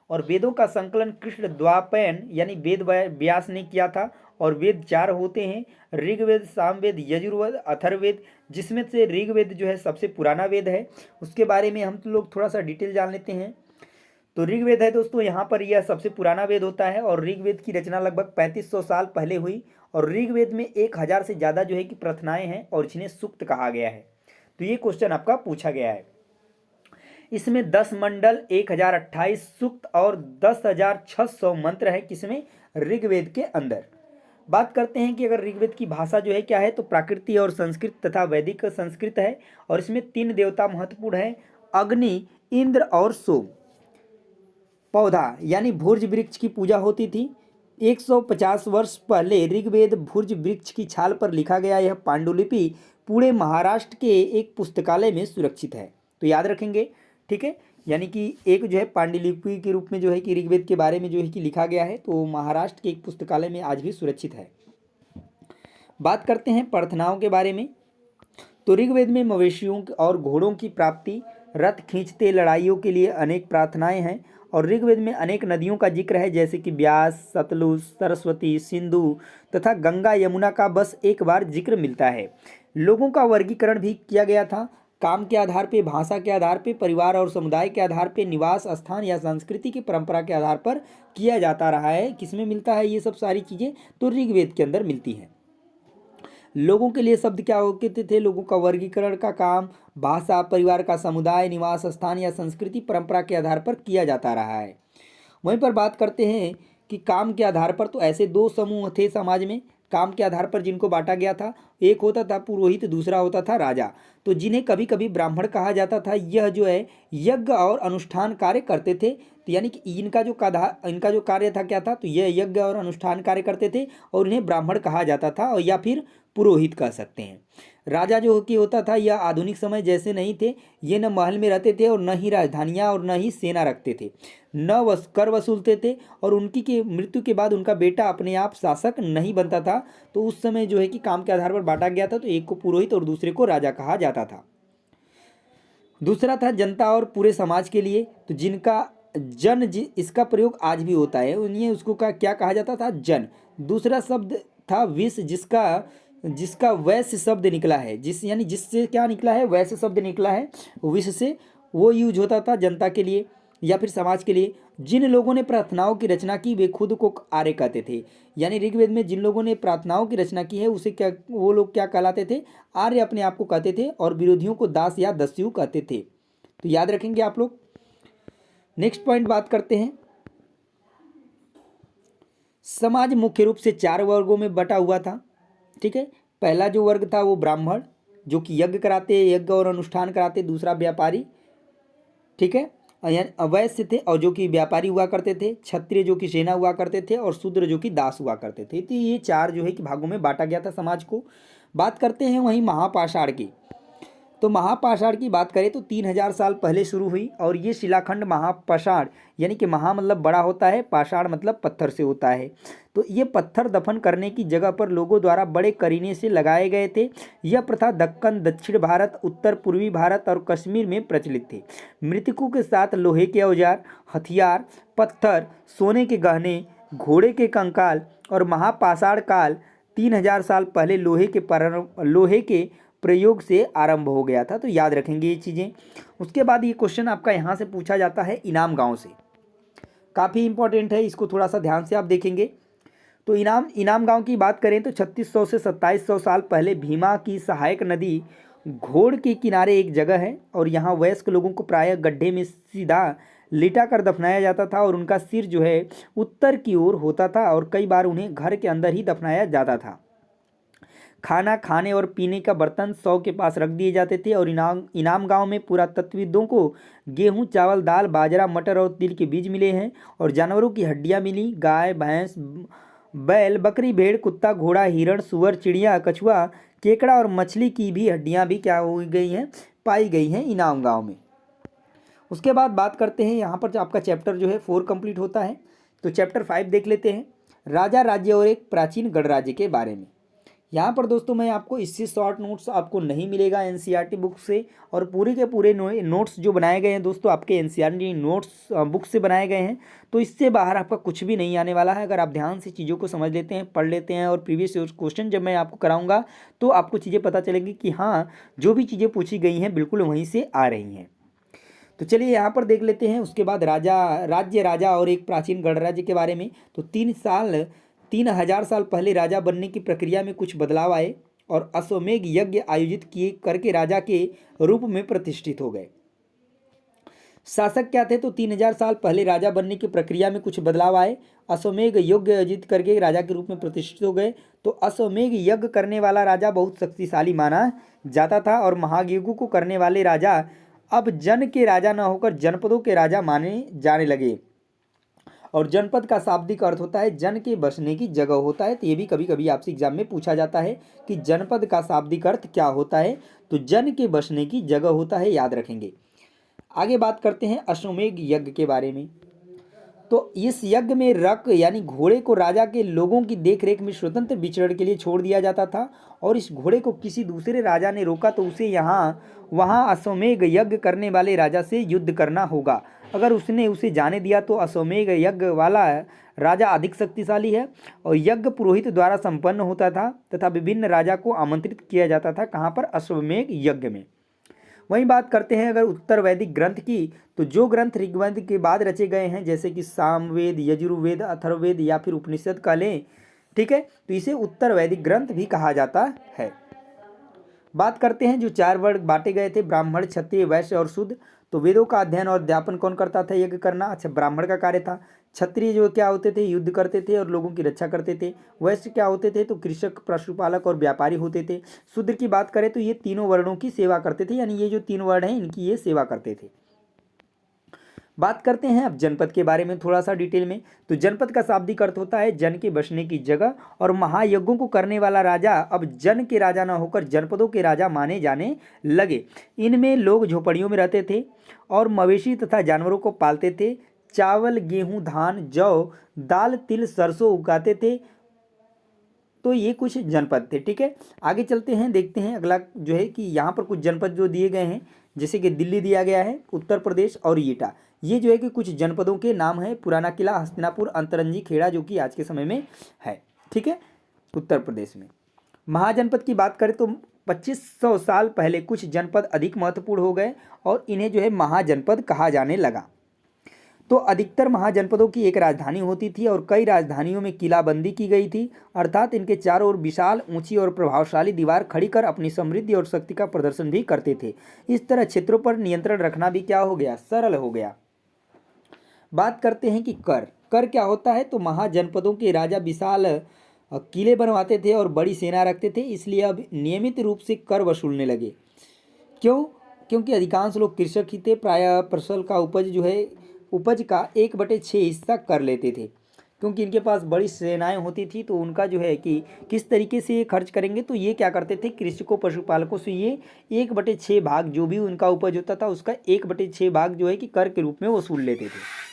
और वेदों का संकलन कृष्ण द्वापयन यानी वेद व्यास ने किया था। और वेद 4 होते हैं, ऋग्वेद, सामवेद, यजुर्वेद, अथर्ववेद, जिसमें से ऋग्वेद जो है सबसे पुराना वेद है। उसके बारे में हम लोग थोड़ा सा डिटेल जान लेते हैं। तो ऋग्वेद है दोस्तों, यहाँ पर यह सबसे पुराना वेद होता है और ऋग्वेद की रचना लगभग 3500 साल पहले हुई। और ऋग्वेद में 1000 से ज़्यादा जो है कि प्रार्थनाएं हैं और जिन्हें सूक्त कहा गया है। तो ये क्वेश्चन आपका पूछा गया है। इसमें 10 मंडल, 1028 सूक्त और 10,600 मंत्र है किसमें? ऋग्वेद के अंदर। बात करते हैं कि अगर ऋग्वेद की भाषा जो है क्या है, तो प्राकृति और संस्कृत तथा वैदिक संस्कृत है। और इसमें 3 देवता महत्वपूर्ण हैं, अग्नि, इंद्र और सोम। पौधा यानी भुर्ज वृक्ष की पूजा होती थी। 150 वर्ष पहले ऋग्वेद भुर्ज वृक्ष की छाल पर लिखा गया यह पांडुलिपि पूरे महाराष्ट्र के एक पुस्तकालय में सुरक्षित है। तो याद रखेंगे, ठीक है। यानी कि एक जो है पांडुलिपि के रूप में जो है कि ऋग्वेद के बारे में जो है कि लिखा गया है, तो महाराष्ट्र के एक पुस्तकालय में आज भी सुरक्षित है। बात करते हैं प्रार्थनाओं के बारे में। तो ऋग्वेद में मवेशियों और घोड़ों की प्राप्ति, रथ खींचते लड़ाइयों के लिए अनेक प्रार्थनाएं हैं। और ऋग्वेद में अनेक नदियों का जिक्र है, जैसे कि ब्यास, सतलुज, सरस्वती, सिंधु तथा गंगा, यमुना का बस एक बार जिक्र मिलता है। लोगों का वर्गीकरण भी किया गया था। काम के आधार पे, भाषा के आधार पे, परिवार और समुदाय के आधार पे, निवास स्थान या संस्कृति की परंपरा के आधार पर किया जाता रहा है। किसमें मिलता है ये सब सारी चीज़ें? तो ऋग्वेद के अंदर मिलती हैं। लोगों के लिए शब्द क्या होते थे? लोगों का वर्गीकरण का काम भाषा, परिवार का समुदाय, निवास स्थान या संस्कृति परंपरा के आधार पर किया जाता रहा है। वहीं पर बात करते हैं कि काम के आधार पर, तो ऐसे दो समूह थे समाज में काम के आधार पर जिनको बांटा गया था। एक होता था पुरोहित, दूसरा होता था राजा। तो जिन्हें कभी कभी ब्राह्मण कहा जाता था, यह जो है यज्ञ और अनुष्ठान कार्य करते थे। तो यानी कि इनका जो कार्य था क्या था? तो यह यज्ञ और अनुष्ठान कार्य करते थे और इन्हें ब्राह्मण कहा जाता था, और या फिर पुरोहित कह सकते हैं। राजा जो कि होता था, यह आधुनिक समय जैसे नहीं थे। ये न महल में रहते थे और न ही राजधानियाँ और न ही सेना रखते थे, न कर वसूलते थे, और उनकी के मृत्यु के बाद उनका बेटा अपने आप शासक नहीं बनता था। तो उस समय जो है कि काम के आधार पर बांटा गया था। तो एक को पुरोहित और दूसरे को राजा कहा जाता था। दूसरा था जनता और पूरे समाज के लिए। तो जिनका इसका प्रयोग आज भी होता है, उन्हें उसको क्या कहा जाता था? जन। दूसरा शब्द था विष, जिसका वैश्य शब्द निकला है, यानी जिससे क्या निकला है? वैश्य शब्द निकला है विष से। वो यूज होता था जनता के लिए या फिर समाज के लिए। जिन लोगों ने प्रार्थनाओं की रचना की वे खुद को आर्य कहते थे। यानी ऋग्वेद में जिन लोगों ने प्रार्थनाओं की रचना की है उसे वो लोग क्या कहलाते थे? आर्य अपने आप को कहते थे, और विरोधियों को दास या दस्यु कहते थे। तो याद रखेंगे आप लोग। नेक्स्ट पॉइंट बात करते हैं। समाज मुख्य रूप से 4 वर्गों में बटा हुआ था। ठीक है, पहला जो वर्ग था वो ब्राह्मण, जो कि यज्ञ और अनुष्ठान कराते। दूसरा व्यापारी, ठीक है, अवैश्य थे और जो कि व्यापारी हुआ करते थे। क्षत्रिय जो कि सेना हुआ करते थे, और शूद्र जो कि दास हुआ करते थे। तो ये 4 जो है कि भागों में बांटा गया था समाज को। बात करते हैं वहीं महापाषाण की। तो महापाषाण की बात करें तो 3000 साल पहले शुरू हुई, और ये शिलाखंड महापाषाण, यानी कि महा मतलब बड़ा होता है, पाषाण मतलब पत्थर से होता है। तो ये पत्थर दफन करने की जगह पर लोगों द्वारा बड़े करीने से लगाए गए थे। यह प्रथा दक्कन, दक्षिण भारत, उत्तर पूर्वी भारत और कश्मीर में प्रचलित थी। मृतकों के साथ लोहे के औजार, हथियार, पत्थर, सोने के गहने, घोड़े के कंकाल, और महापाषाण काल 3000 साल पहले लोहे के प्रयोग से आरंभ हो गया था। तो याद रखेंगे ये चीज़ें। उसके बाद ये क्वेश्चन आपका यहाँ से पूछा जाता है इनाम गांव से, काफ़ी इंपॉर्टेंट है, इसको थोड़ा सा ध्यान से आप देखेंगे। तो इनाम गांव की बात करें तो 3600 से 2700 साल पहले भीमा की सहायक नदी घोड़ के किनारे एक जगह है, और यहाँ वयस्क लोगों को प्रायः गड्ढे में सीधा लिटा कर दफनाया जाता था, और उनका सिर जो है उत्तर की ओर होता था, और कई बार उन्हें घर के अंदर ही दफनाया जाता था। खाना खाने और पीने का बर्तन 100 के पास रख दिए जाते थे, और इनाम गांव में पुरातत्वविदों को गेहूं, चावल, दाल, बाजरा, मटर और तिल के बीज मिले हैं, और जानवरों की हड्डियां मिली। गाय, भैंस, बैल, बकरी, भेड़, कुत्ता, घोड़ा, हिरण, सुअर, चिड़िया, कछुआ, केकड़ा और मछली की भी हड्डियां भी क्या हो गई हैं? पाई गई हैं इनाम गांव में। उसके बाद बात करते हैं, यहाँ पर जो आपका चैप्टर जो है 4 कंप्लीट होता है। तो चैप्टर 5 देख लेते हैं, राजा, राज्य और एक प्राचीन गणराज्य के बारे में। यहाँ पर दोस्तों मैं आपको इससे शॉर्ट नोट्स आपको नहीं मिलेगा एनसीईआरटी बुक से, और पूरे के पूरे नोट्स जो बनाए गए हैं दोस्तों आपके एनसीईआरटी नोट्स बुक से बनाए गए हैं। तो इससे बाहर आपका कुछ भी नहीं आने वाला है। अगर आप ध्यान से चीज़ों को समझ लेते हैं, पढ़ लेते हैं, और प्रीवियस क्वेश्चन जब मैं आपको कराऊंगा तो आपको चीज़ें पता चलेंगी कि हाँ, जो भी चीज़ें पूछी गई हैं बिल्कुल वहीं से आ रही हैं। तो चलिए यहाँ पर देख लेते हैं। उसके बाद राजा और एक प्राचीन गणराज्य के बारे में। तो 3000 साल पहले राजा बनने की प्रक्रिया में कुछ बदलाव आए, और अश्वमेध यज्ञ आयोजित किए करके राजा के रूप में प्रतिष्ठित हो गए। शासक क्या थे? तो 3000 साल पहले राजा बनने की प्रक्रिया में कुछ बदलाव आए, अश्वमेध यज्ञ आयोजित करके राजा के रूप में प्रतिष्ठित हो गए। तो अश्वमेध यज्ञ करने वाला राजा बहुत शक्तिशाली माना जाता था, और महायज्ञ को करने वाले राजा अब जन के राजा न होकर जनपदों के राजा माने जाने लगे। और जनपद का शाब्दिक अर्थ होता है जन के बसने की जगह होता है। तो ये भी कभी कभी आपसे एग्जाम में पूछा जाता है कि जनपद का शाब्दिक अर्थ क्या होता है? तो जन के बसने की जगह होता है, याद रखेंगे। आगे बात करते हैं अश्वमेध यज्ञ के बारे में। तो इस यज्ञ में रक यानी घोड़े को राजा के लोगों की देखरेख में स्वतंत्र विचरण के लिए छोड़ दिया जाता था, और इस घोड़े को किसी दूसरे राजा ने रोका तो उसे वहाँ अश्वमेध यज्ञ करने वाले राजा से युद्ध करना होगा। अगर उसने उसे जाने दिया तो अश्वमेध यज्ञ वाला राजा अधिक शक्तिशाली है, और यज्ञ पुरोहित द्वारा संपन्न होता था तथा विभिन्न राजा को आमंत्रित किया जाता था। कहाँ पर? अश्वमेध यज्ञ में। वहीं बात करते हैं अगर उत्तर वैदिक ग्रंथ की, तो जो ग्रंथ ऋग्वेद के बाद रचे गए हैं जैसे कि सामवेद, यजुर्वेद, अथर्ववेद या फिर उपनिषद का लें, ठीक है, तो इसे उत्तर वैदिक ग्रंथ भी कहा जाता है। बात करते हैं जो 4 वर्ग बांटे गए थे, ब्राह्मण, क्षत्रिय, वैश्य और शूद्र, तो वेदों का अध्ययन और अध्यापन कौन करता था? यज्ञ करना। अच्छा, ब्राह्मण का कार्य था। क्षत्रिय जो क्या होते थे? युद्ध करते थे और लोगों की रक्षा करते थे। वैश्य क्या होते थे? तो कृषक, पशुपालक और व्यापारी होते थे। शूद्र की बात करें तो ये तीनों वर्णों की सेवा करते थे, यानी ये जो 3 वर्ण हैं इनकी ये सेवा करते थे। बात करते हैं अब जनपद के बारे में थोड़ा सा डिटेल में। तो जनपद का शाब्दिक अर्थ होता है जन के बसने की जगह, और महायज्ञों को करने वाला राजा अब जन के राजा न होकर जनपदों के राजा माने जाने लगे। इनमें लोग झोपड़ियों में रहते थे और मवेशी तथा जानवरों को पालते थे। चावल, गेहूं, धान, जौ, दाल, तिल, सरसों उगाते थे। तो ये कुछ जनपद थे, ठीक है। आगे चलते हैं, देखते हैं अगला जो है कि यहाँ पर कुछ जनपद जो दिए गए हैं, जैसे कि दिल्ली दिया गया है, उत्तर प्रदेश और ईटा, ये जो है कि कुछ जनपदों के नाम है। पुराना किला, हस्तिनापुर, अंतरंजी, खेड़ा, जो कि आज के समय में है, ठीक है, उत्तर प्रदेश में। महाजनपद की बात करें तो 2500 साल पहले कुछ जनपद अधिक महत्वपूर्ण हो गए और इन्हें जो है महाजनपद कहा जाने लगा। तो अधिकतर महाजनपदों की एक राजधानी होती थी और कई राजधानियों में किलाबंदी की गई थी, अर्थात इनके चारों ओर विशाल, ऊंची और प्रभावशाली दीवार खड़ी कर अपनी समृद्धि और शक्ति का प्रदर्शन भी करते थे। इस तरह क्षेत्रों पर नियंत्रण रखना भी क्या हो गया? सरल हो गया। बात करते हैं कि कर कर क्या होता है? तो महाजनपदों के राजा विशाल किले बनवाते थे और बड़ी सेना रखते थे, इसलिए अब नियमित रूप से कर वसूलने लगे। क्यों? क्योंकि अधिकांश लोग कृषक ही थे। प्रायः फसल का उपज का 1/6 हिस्सा कर लेते थे। क्योंकि इनके पास बड़ी सेनाएं होती थी तो उनका जो है कि किस तरीके से ये खर्च करेंगे, तो ये क्या करते थे? कृषकों, पशुपालकों से ये 1/6 भाग जो भी उनका उपज होता था उसका 1/6 भाग जो है कि कर के रूप में वसूल लेते थे।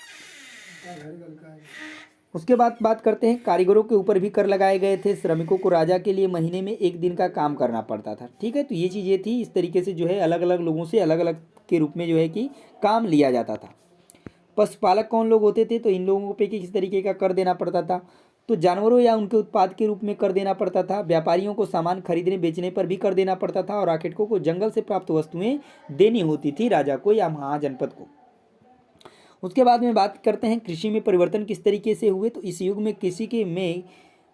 उसके बाद बात करते हैं कारीगरों के ऊपर भी कर लगाए गए थे। श्रमिकों को राजा के लिए महीने में 1 दिन का काम करना पड़ता था, ठीक है। तो ये चीज़ें थी, इस तरीके से जो है अलग अलग लोगों से अलग अलग के रूप में जो है कि काम लिया जाता था। पशुपालक कौन लोग होते थे? तो इन लोगों पे किस तरीके का कर देना पड़ता था? तो जानवरों या उनके उत्पाद के रूप में कर देना पड़ता था। व्यापारियों को सामान खरीदने बेचने पर भी कर देना पड़ता था और आखेटकों को जंगल से प्राप्त वस्तुएं देनी होती थी राजा को या महाजनपद को। उसके बाद में बात करते हैं कृषि में परिवर्तन किस तरीके से हुए। तो इस युग में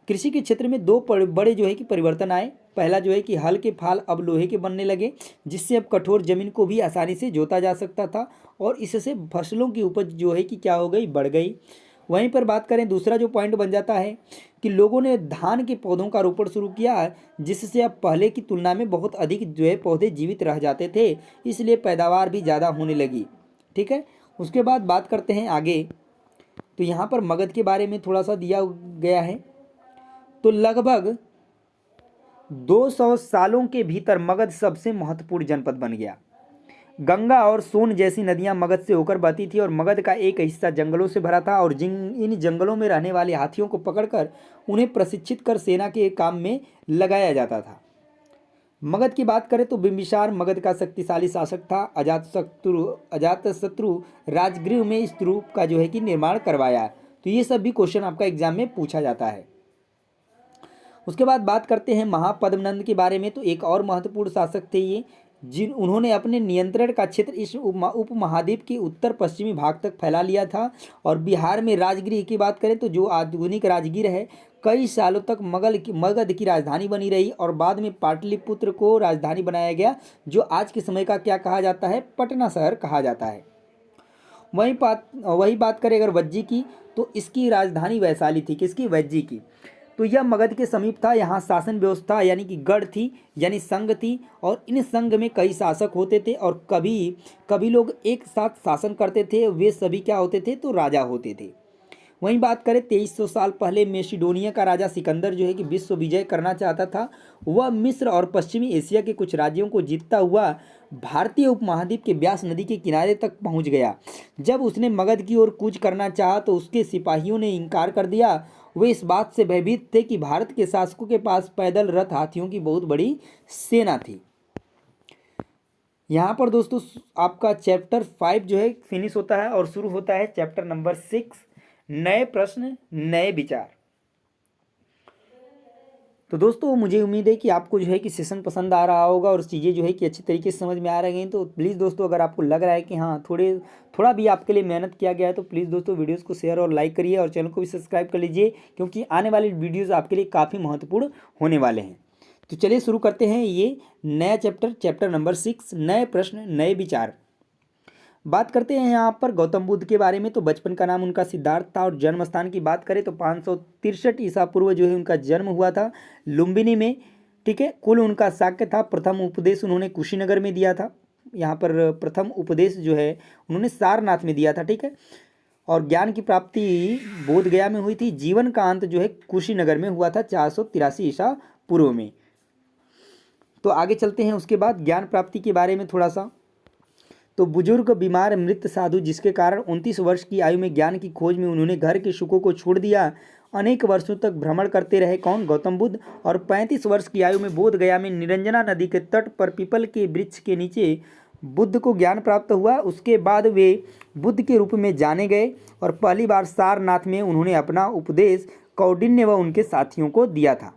कृषि के क्षेत्र में 2 बड़े जो है कि परिवर्तन आए। पहला जो है कि हल के फाल अब लोहे के बनने लगे, जिससे अब कठोर जमीन को भी आसानी से जोता जा सकता था और इससे फसलों की उपज जो है कि क्या हो गई? बढ़ गई। वहीं पर बात करें, दूसरा जो पॉइंट बन जाता है कि लोगों ने धान के पौधों का रोपण शुरू किया, जिससे अब पहले की तुलना में बहुत अधिक जो है पौधे जीवित रह जाते थे, इसलिए पैदावार भी ज़्यादा होने लगी, ठीक है। उसके बाद बात करते हैं आगे, तो यहाँ पर मगध के बारे में थोड़ा सा दिया गया है। तो लगभग 200 सालों के भीतर मगध सबसे महत्वपूर्ण जनपद बन गया। गंगा और सोन जैसी नदियां मगध से होकर बहती थी और मगध का एक हिस्सा जंगलों से भरा था और इन जंगलों में रहने वाले हाथियों को पकड़कर उन्हें प्रशिक्षित कर सेना के काम में लगाया जाता था। मगध की बात करें तो बिंबिसार मगध का शक्तिशाली शासक था। अजातशत्रु राजगृह में इस स्तूप का जो है कि निर्माण करवाया। तो ये सब भी क्वेश्चन आपका एग्जाम में पूछा जाता है। उसके बाद बात करते हैं महापद्मनंद के बारे में। तो एक और महत्वपूर्ण शासक थे ये, उन्होंने अपने नियंत्रण का क्षेत्र इस उपमहाद्वीप के उत्तर पश्चिमी भाग तक फैला लिया था। और बिहार में राजगीर की बात करें तो जो आधुनिक राजगीर है, कई सालों तक मगध की राजधानी बनी रही और बाद में पाटलिपुत्र को राजधानी बनाया गया, जो आज के समय का क्या कहा जाता है? पटना शहर कहा जाता है। वही बात करें अगर वज्जी की, तो इसकी राजधानी वैशाली थी। किसकी? वज्जी की। तो यह मगध के समीप था। यहाँ शासन व्यवस्था यानी कि गढ़ थी, यानी संघ थी, और इन संघ में कई शासक होते थे और कभी लोग एक साथ शासन करते थे। वे सभी क्या होते थे? तो राजा होते थे। वहीं बात करें 2300 साल पहले मेसिडोनिया का राजा सिकंदर जो है कि विश्व विजय करना चाहता था। वह मिस्र और पश्चिमी एशिया के कुछ राज्यों को जीतता हुआ भारतीय उपमहाद्वीप के ब्यास नदी के किनारे तक पहुंच गया। जब उसने मगध की ओर कूच करना चाहा तो उसके सिपाहियों ने इनकार कर दिया। वे इस बात से भयभीत थे कि भारत के शासकों के पास पैदल रथ हाथियों की बहुत बड़ी सेना थी। यहाँ पर दोस्तों आपका चैप्टर 5 जो है फिनिश होता है और शुरू होता है चैप्टर नंबर 6, नए प्रश्न नए विचार। तो दोस्तों मुझे उम्मीद है कि आपको जो है कि सेशन पसंद आ रहा होगा और चीज़ें जो है कि अच्छी तरीके से समझ में आ रही हैं। तो प्लीज़ दोस्तों, अगर आपको लग रहा है कि हाँ थोड़ा भी आपके लिए मेहनत किया गया है, तो प्लीज़ दोस्तों वीडियोज़ को शेयर और लाइक करिए और चैनल को भी सब्सक्राइब कर लीजिए, क्योंकि आने वाले वीडियोज़ आपके लिए काफ़ी महत्वपूर्ण होने वाले हैं। तो चलिए शुरू करते हैं ये नया चैप्टर नंबर 6, नए प्रश्न नए विचार। बात करते हैं यहाँ पर गौतम बुद्ध के बारे में। तो बचपन का नाम उनका सिद्धार्थ था और जन्म स्थान की बात करें तो 563 ईसा पूर्व जो है उनका जन्म हुआ था लुम्बिनी में। ठीक है, कुल उनका शाक्य था। प्रथम उपदेश उन्होंने कुशीनगर में दिया था। यहाँ पर प्रथम उपदेश जो है उन्होंने सारनाथ में दिया था। ठीक है, और ज्ञान की प्राप्ति बोधगया में हुई थी। जीवन का अंत जो है कुशीनगर में हुआ था 483 ईसा पूर्व में। तो आगे चलते हैं। उसके बाद ज्ञान प्राप्ति के बारे में थोड़ा सा। तो बुजुर्ग बीमार मृत साधु, जिसके कारण 29 वर्ष की आयु में ज्ञान की खोज में उन्होंने घर के सुखों को छोड़ दिया, अनेक वर्षों तक भ्रमण करते रहे। कौन? गौतम बुद्ध। और 35 वर्ष की आयु में बोधगया में निरंजना नदी के तट पर पीपल के वृक्ष के नीचे बुद्ध को ज्ञान प्राप्त हुआ। उसके बाद वे बुद्ध के रूप में जाने गए और पहली बार सारनाथ में उन्होंने अपना उपदेश कौंडिन्य व उनके साथियों को दिया था।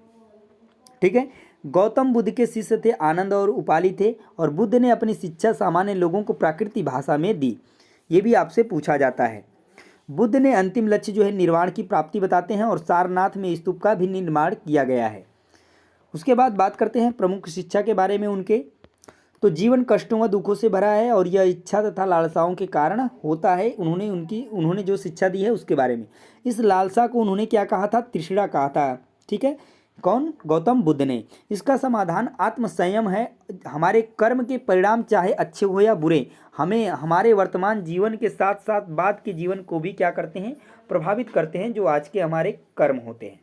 ठीक है, गौतम बुद्ध के शिष्य थे आनंद और उपाली थे, और बुद्ध ने अपनी शिक्षा सामान्य लोगों को प्राकृतिक भाषा में दी। ये भी आपसे पूछा जाता है। बुद्ध ने अंतिम लक्ष्य जो है निर्वाण की प्राप्ति बताते हैं, और सारनाथ में स्तूप का भी निर्माण किया गया है। उसके बाद बात करते हैं प्रमुख शिक्षा के बारे में उनके। तो जीवन कष्टों व दुखों से भरा है और यह इच्छा तथा लालसाओं के कारण होता है। उन्होंने जो शिक्षा दी है उसके बारे में। इस लालसा को उन्होंने क्या कहा था? तृष्णा कहा था। ठीक है, कौन? गौतम बुद्ध ने। इसका समाधान आत्मसंयम है। हमारे कर्म के परिणाम चाहे अच्छे हो या बुरे, हमें हमारे वर्तमान जीवन के साथ साथ बाद के जीवन को भी क्या करते हैं? प्रभावित करते हैं, जो आज के हमारे कर्म होते हैं।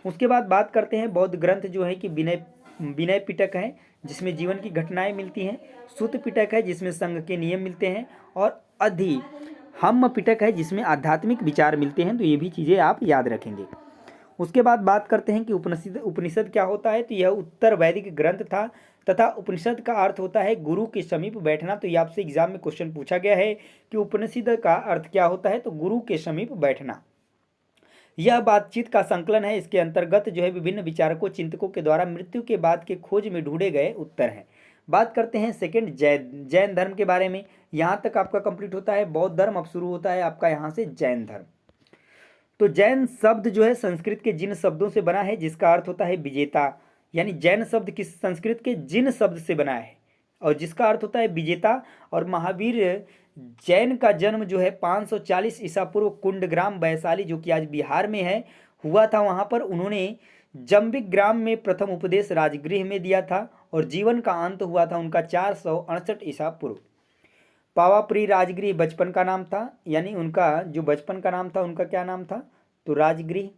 उसके बाद बात करते हैं बौद्ध ग्रंथ जो है कि विनय पिटक है, जिसमें जीवन की घटनाएं मिलती हैं। सूत पिटक है, जिसमें संघ के नियम मिलते हैं। और अधिहम्म पिटक है, जिसमें आध्यात्मिक विचार मिलते हैं। तो ये भी चीज़ें आप याद रखेंगे। उसके बाद बात करते हैं कि उपनिषद क्या होता है। तो यह उत्तर वैदिक ग्रंथ था तथा उपनिषद का अर्थ होता है गुरु के समीप बैठना। तो ये आपसे एग्जाम में क्वेश्चन पूछा गया है कि उपनिषद का अर्थ क्या होता है। तो गुरु के समीप बैठना। यह बातचीत का संकलन है। इसके अंतर्गत जो है विभिन्न विचारकों चिंतकों के द्वारा मृत्यु के बाद के खोज में ढूंढे गए उत्तर हैं। बात करते हैं सेकंड जैन धर्म के बारे में। यहाँ तक आपका कंप्लीट होता है बौद्ध धर्म, अब शुरू होता है आपका यहाँ से जैन धर्म। तो जैन शब्द जो है संस्कृत के जिन शब्दों से बना है, जिसका अर्थ होता है विजेता। यानी जैन शब्द किस संस्कृत के जिन शब्द से बना है और जिसका अर्थ होता है विजेता। और महावीर जैन का जन्म जो है 540 ईसा पूर्व कुंडग्राम वैशाली, जो कि आज बिहार में है, हुआ था। वहाँ पर उन्होंने जम्बिक ग्राम में प्रथम उपदेश राजगृह में दिया था और जीवन का अंत हुआ था उनका 468 ईसा पूर्व। पावापुरी राजगृह बचपन का नाम था, यानी उनका जो बचपन का नाम था उनका क्या नाम था? तो राजगृह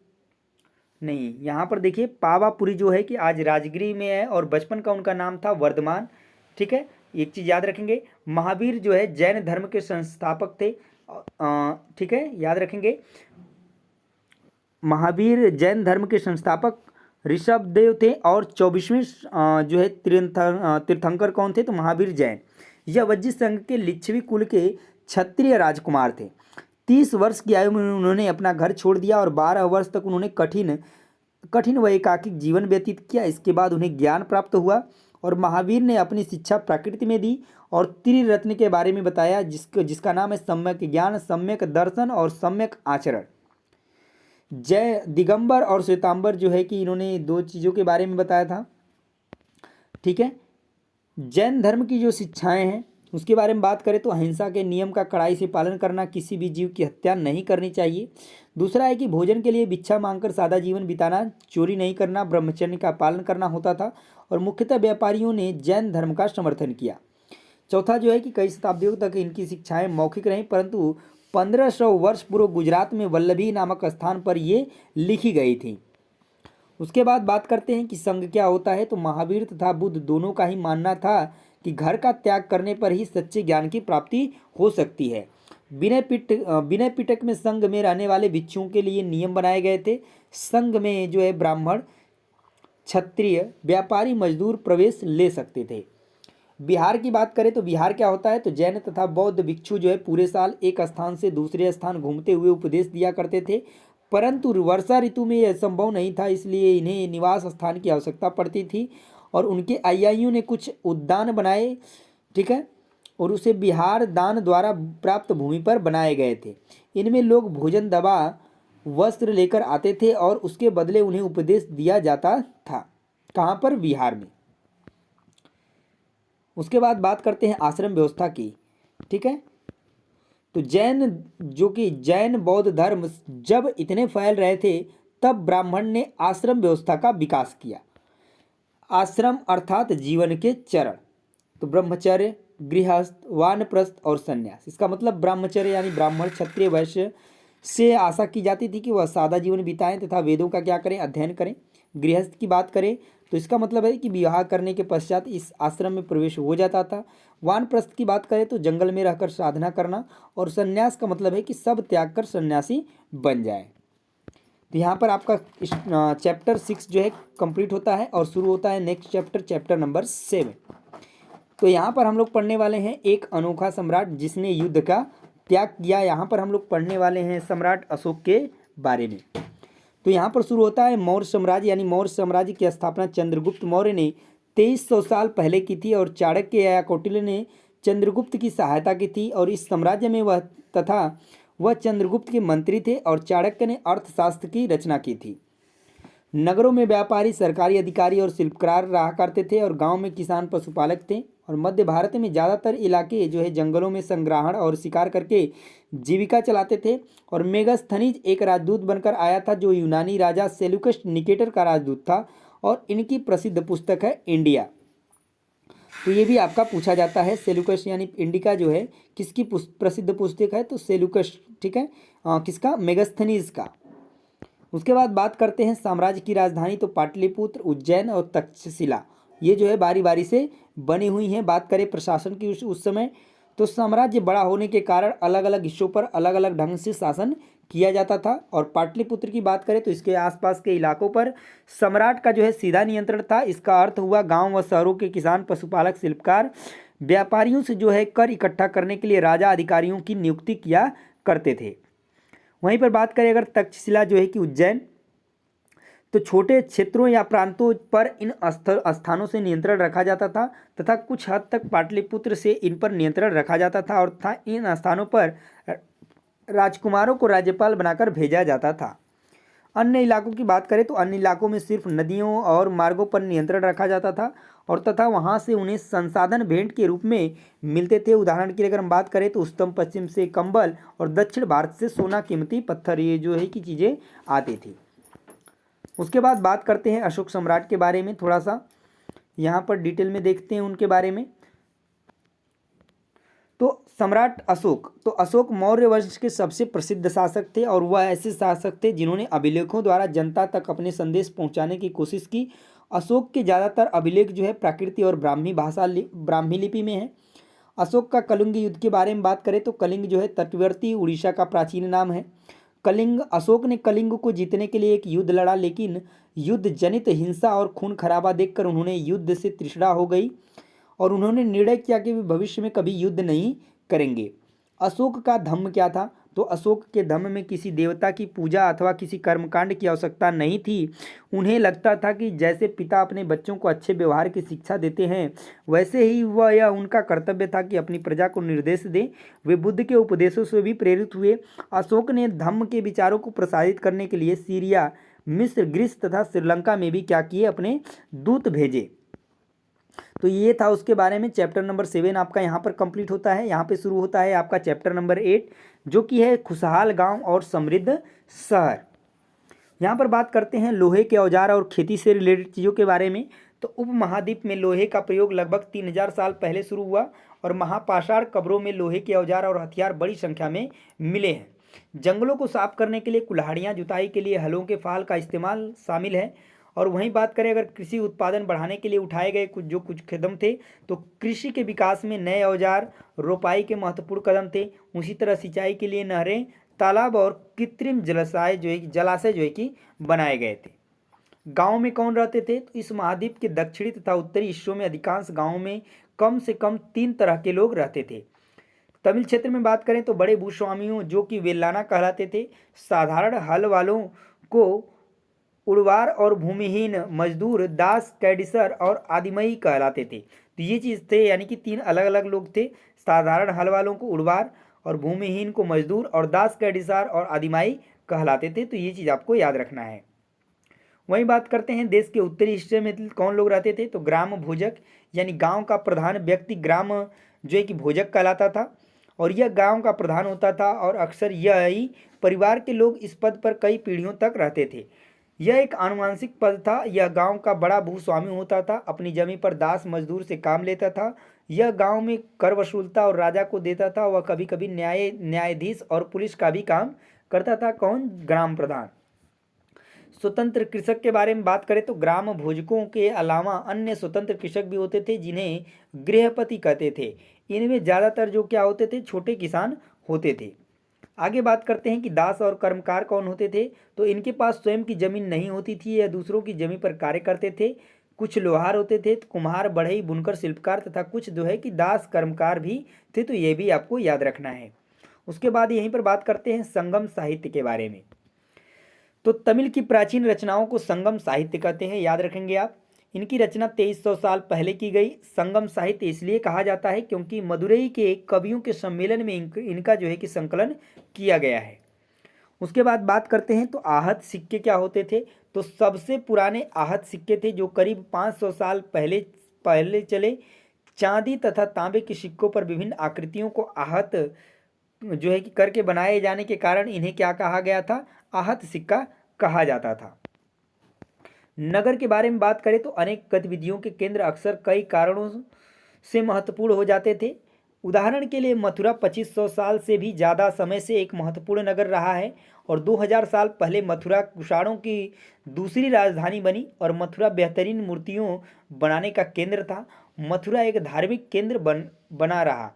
नहीं, यहाँ पर देखिए पावापुरी जो है कि आज राजगृह में है और बचपन का उनका नाम था वर्धमान। ठीक है, एक चीज़ याद रखेंगे, महावीर जो है जैन धर्म के संस्थापक थे। ठीक है, याद रखेंगे महावीर जैन धर्म के संस्थापक ऋषभदेव थे। और 24वें जो है तीर्थंकर कौन थे? तो महावीर जैन। यह वज्जित संघ के लिच्छवी कुल के क्षत्रिय राजकुमार थे। 30 वर्ष की आयु में उन्होंने अपना घर छोड़ दिया और 12 वर्ष तक उन्होंने कठिन व एकाकी जीवन व्यतीत किया। इसके बाद उन्हें ज्ञान प्राप्त हुआ और महावीर ने अपनी शिक्षा प्रकृति में दी और त्रिरत्न के बारे में बताया, जिसका नाम है सम्यक ज्ञान, सम्यक दर्शन और सम्यक आचरण। जय दिगंबर और श्वेतांबर जो है कि इन्होंने 2 चीज़ों के बारे में बताया था। ठीक है, जैन धर्म की जो शिक्षाएं हैं उसके बारे में बात करें तो अहिंसा के नियम का कड़ाई से पालन करना, किसी भी जीव की हत्या नहीं करनी चाहिए। दूसरा है कि भोजन के लिए भिक्षा मांगकर सादा जीवन बिताना, चोरी नहीं करना, ब्रह्मचर्य का पालन करना होता था। और मुख्यतः व्यापारियों ने जैन धर्म का समर्थन किया। चौथा जो है कि कई शताब्दियों तक इनकी शिक्षाएं मौखिक रहीं, परंतु 1500 वर्ष पूर्व गुजरात में वल्लभी नामक स्थान पर ये लिखी गई थी। उसके बाद बात करते हैं कि संघ क्या होता है। तो महावीर तथा बुद्ध दोनों का ही मानना था कि घर का त्याग करने पर ही सच्चे ज्ञान की प्राप्ति हो सकती है। विनय पिटक में संघ में रहने वाले भिक्षुओं के लिए नियम बनाए गए थे। संघ में जो है ब्राह्मण, क्षत्रिय, व्यापारी, मजदूर प्रवेश ले सकते थे। बिहार की बात करें तो बिहार क्या होता है। तो जैन तथा बौद्ध भिक्षु जो है पूरे साल एक स्थान से दूसरे स्थान घूमते हुए उपदेश दिया करते थे। परंतु वर्षा ऋतु में यह संभव नहीं था, इसलिए इन्हें निवास स्थान की आवश्यकता पड़ती थी और उनके अनुयायियों ने कुछ उद्यान बनाए, ठीक है, और उसे बिहार दान द्वारा प्राप्त भूमि पर बनाए गए थे। इनमें लोग भोजन, दवा, वस्त्र लेकर आते थे और उसके बदले उन्हें उपदेश दिया जाता था। कहाँ पर? बिहार में। उसके बाद बात करते हैं आश्रम व्यवस्था की, ठीक है। तो जैन बौद्ध धर्म जब इतने फैल रहे थे तब ब्राह्मण ने आश्रम व्यवस्था का विकास किया। आश्रम अर्थात जीवन के चरण, तो ब्रह्मचर्य, गृहस्थ, वानप्रस्थ और संन्यास। इसका मतलब ब्रह्मचर्य यानी ब्राह्मण, क्षत्रिय, वैश्य से आशा की जाती थी कि वह सादा जीवन बिताएं तथा वेदों का क्या करें? अध्ययन करें। गृहस्थ की बात करें तो इसका मतलब है कि विवाह करने के पश्चात इस आश्रम में प्रवेश हो जाता था। वानप्रस्थ की बात करें तो जंगल में रहकर साधना करना, और संन्यास का मतलब है कि सब त्याग कर सन्यासी बन जाए। तो यहाँ पर आपका चैप्टर 6 जो है कंप्लीट होता है और शुरू होता है नेक्स्ट चैप्टर, चैप्टर नंबर 7। तो यहाँ पर हम लोग पढ़ने वाले हैं एक अनोखा सम्राट जिसने युद्ध का त्याग किया। यहाँ पर हम लोग पढ़ने वाले हैं सम्राट अशोक के बारे में। तो यहाँ पर शुरू होता है मौर्य साम्राज्य, यानी मौर्य साम्राज्य की स्थापना चंद्रगुप्त मौर्य ने 2300 साल पहले की थी और चाणक्य या कौटिल्य ने चंद्रगुप्त की सहायता की थी। और इस साम्राज्य में वह चंद्रगुप्त के मंत्री थे और चाणक्य ने अर्थशास्त्र की रचना की थी। नगरों में व्यापारी, सरकारी अधिकारी और शिल्पकार रहा करते थे और गांव में किसान, पशुपालक थे। और मध्य भारत में ज़्यादातर इलाके जो है जंगलों में संग्रहण और शिकार करके जीविका चलाते थे। और मेगास्थनीज एक राजदूत बनकर आया था जो यूनानी राजा सेल्यूकस निकेटर का राजदूत था, और इनकी प्रसिद्ध पुस्तक है इंडिया। तो ये भी आपका पूछा जाता है, सेल्यूकस यानी इंडिका जो है किसकी प्रसिद्ध पुस्तक है? तो सेल्यूकस, ठीक है, किसका? मेगास्थनीज का। उसके बाद बात करते हैं साम्राज्य की राजधानी, तो पाटलिपुत्र, उज्जैन और तक्षशिला ये जो है बारी बारी से बनी हुई हैं। बात करें प्रशासन की उस समय, तो साम्राज्य बड़ा होने के कारण अलग अलग हिस्सों पर अलग अलग ढंग से शासन किया जाता था। और पाटलिपुत्र की बात करें तो इसके आसपास के इलाकों पर सम्राट का जो है सीधा नियंत्रण था। इसका अर्थ हुआ गांव व शहरों के किसान, पशुपालक, शिल्पकार, व्यापारियों से जो है कर इकट्ठा करने के लिए राजा अधिकारियों की नियुक्ति किया करते थे। वहीं पर बात करें अगर तक्षशिला जो है कि उज्जैन, तो छोटे क्षेत्रों या प्रांतों पर इन स्थानों से नियंत्रण रखा जाता था तथा कुछ हद तक पाटलिपुत्र से इन पर नियंत्रण रखा जाता था और इन स्थानों पर राजकुमारों को राज्यपाल बनाकर भेजा जाता था। अन्य इलाकों की बात करें तो अन्य इलाकों में सिर्फ नदियों और मार्गों पर नियंत्रण रखा जाता था और तथा वहां से उन्हें संसाधन भेंट के रूप में मिलते थे। उदाहरण के लिए अगर हम बात करें तो उत्तर पश्चिम से कंबल और दक्षिण भारत से सोना, कीमती पत्थर, ये जो है कि चीज़ें आती थी। उसके बाद बात करते हैं अशोक सम्राट के बारे में, थोड़ा सा यहाँ पर डिटेल में देखते हैं उनके बारे में। तो सम्राट अशोक, तो अशोक मौर्य वंश के सबसे प्रसिद्ध शासक थे और वह ऐसे शासक थे जिन्होंने अभिलेखों द्वारा जनता तक अपने संदेश पहुंचाने की कोशिश की। अशोक के ज़्यादातर अभिलेख जो है प्राकृत और ब्राह्मी लिपि में है। अशोक का कलिंग युद्ध के बारे में बात करें तो कलिंग जो है तटवर्ती उड़ीसा का प्राचीन नाम है। अशोक ने कलिंग को जीतने के लिए एक युद्ध लड़ा, लेकिन युद्ध जनित हिंसा और खून खराबा देखकर उन्होंने युद्ध से तृष्णा हो गई और उन्होंने निर्णय किया कि वे भविष्य में कभी युद्ध नहीं करेंगे। अशोक का धर्म क्या था? तो अशोक के धर्म में किसी देवता की पूजा अथवा किसी कर्मकांड की आवश्यकता नहीं थी। उन्हें लगता था कि जैसे पिता अपने बच्चों को अच्छे व्यवहार की शिक्षा देते हैं, वैसे ही यह उनका कर्तव्य था कि अपनी प्रजा को निर्देश दें। वे बुद्ध के उपदेशों से भी प्रेरित हुए। अशोक ने धम्म के विचारों को प्रसारित करने के लिए सीरिया, मिस्र, ग्रीस तथा श्रीलंका में भी क्या किए? अपने दूत भेजे। तो ये था उसके बारे में। चैप्टर नंबर 7 आपका यहाँ पर कंप्लीट होता है। यहाँ पे शुरू होता है आपका चैप्टर नंबर 8 जो कि है खुशहाल गांव और समृद्ध शहर। यहाँ पर बात करते हैं लोहे के औजार और खेती से रिलेटेड चीज़ों के बारे में। तो उपमहाद्वीप में लोहे का प्रयोग लगभग 3000 साल पहले शुरू हुआ और महापाषाण कब्रों में लोहे के औजार और हथियार बड़ी संख्या में मिले हैं। जंगलों को साफ करने के लिए कुल्हाड़ियाँ, जुताई के लिए हलों के फाल का इस्तेमाल शामिल है। और वहीं बात करें अगर कृषि उत्पादन बढ़ाने के लिए उठाए गए कुछ कदम थे, तो कृषि के विकास में नए औजार, रोपाई के महत्वपूर्ण कदम थे। उसी तरह सिंचाई के लिए नहरें, तालाब और कृत्रिम जलाशय जो है कि बनाए गए थे। गांव में कौन रहते थे? तो इस महाद्वीप के दक्षिणी तथा उत्तरी हिस्सों में अधिकांश गांवों में कम से कम 3 तरह के लोग रहते थे। तमिल क्षेत्र में बात करें तो बड़े भूस्वामियों जो कि वेल्लाना कहलाते थे, साधारण हल वालों को उड़वार और भूमिहीन मजदूर दास, कैडिसर और आदिमई कहलाते थे। तो ये चीज़ थे, यानी कि तीन अलग अलग लोग थे। साधारण हल वालों को उड़वार और भूमिहीन को मजदूर और दास, कैडिसर और आदिमाई कहलाते थे। तो ये चीज़ आपको याद रखना है। वहीं बात करते हैं देश के उत्तरी हिस्से में कौन लोग रहते थे, तो ग्राम भोजक यानी गांव का प्रधान व्यक्ति ग्राम जो है कि भोजक कहलाता था, और यह गांव का प्रधान होता था और अक्सर यही परिवार के लोग इस पद पर कई पीढ़ियों तक रहते थे। यह एक आनुवंशिक पद था। यह गांव का बड़ा भूस्वामी होता था, अपनी जमीन पर दास मजदूर से काम लेता था। यह गांव में कर वसूलता और राजा को देता था। वह कभी कभी न्यायाधीश और पुलिस का भी काम करता था। कौन? ग्राम प्रधान। स्वतंत्र कृषक के बारे में बात करें तो ग्राम भोजकों के अलावा अन्य स्वतंत्र कृषक भी होते थे जिन्हें गृहपति कहते थे। इनमें ज़्यादातर जो क्या होते थे, छोटे किसान होते थे। आगे बात करते हैं कि दास और कर्मकार कौन होते थे, तो इनके पास स्वयं की जमीन नहीं होती थी, या दूसरों की जमीन पर कार्य करते थे। कुछ लोहार होते थे, कुम्हार, बढ़ई, बुनकर, शिल्पकार तथा कुछ जो है कि दास कर्मकार भी थे। तो ये भी आपको याद रखना है। उसके बाद यहीं पर बात करते हैं संगम साहित्य के बारे में। तो तमिल की प्राचीन रचनाओं को संगम साहित्य कहते हैं, याद रखेंगे आप। इनकी रचना 2300 साल पहले की गई। संगम साहित्य इसलिए कहा जाता है क्योंकि मदुरई के कवियों के सम्मेलन में इनका जो है कि संकलन किया गया है। उसके बाद बात करते हैं तो आहत सिक्के क्या होते थे, तो सबसे पुराने आहत सिक्के थे जो करीब 500 साल पहले पहले चले। चांदी तथा तांबे के सिक्कों पर विभिन्न आकृतियों को आहत जो है कि करके बनाए जाने के कारण इन्हें क्या कहा गया था, आहत सिक्का कहा जाता था। नगर के बारे में बात करें तो अनेक गतिविधियों के केंद्र अक्सर कई कारणों से महत्वपूर्ण हो जाते थे। उदाहरण के लिए मथुरा 2500 साल से भी ज़्यादा समय से एक महत्वपूर्ण नगर रहा है, और 2000 साल पहले मथुरा कुषाणों की दूसरी राजधानी बनी, और मथुरा बेहतरीन मूर्तियों बनाने का केंद्र था। मथुरा एक धार्मिक केंद्र बना रहा।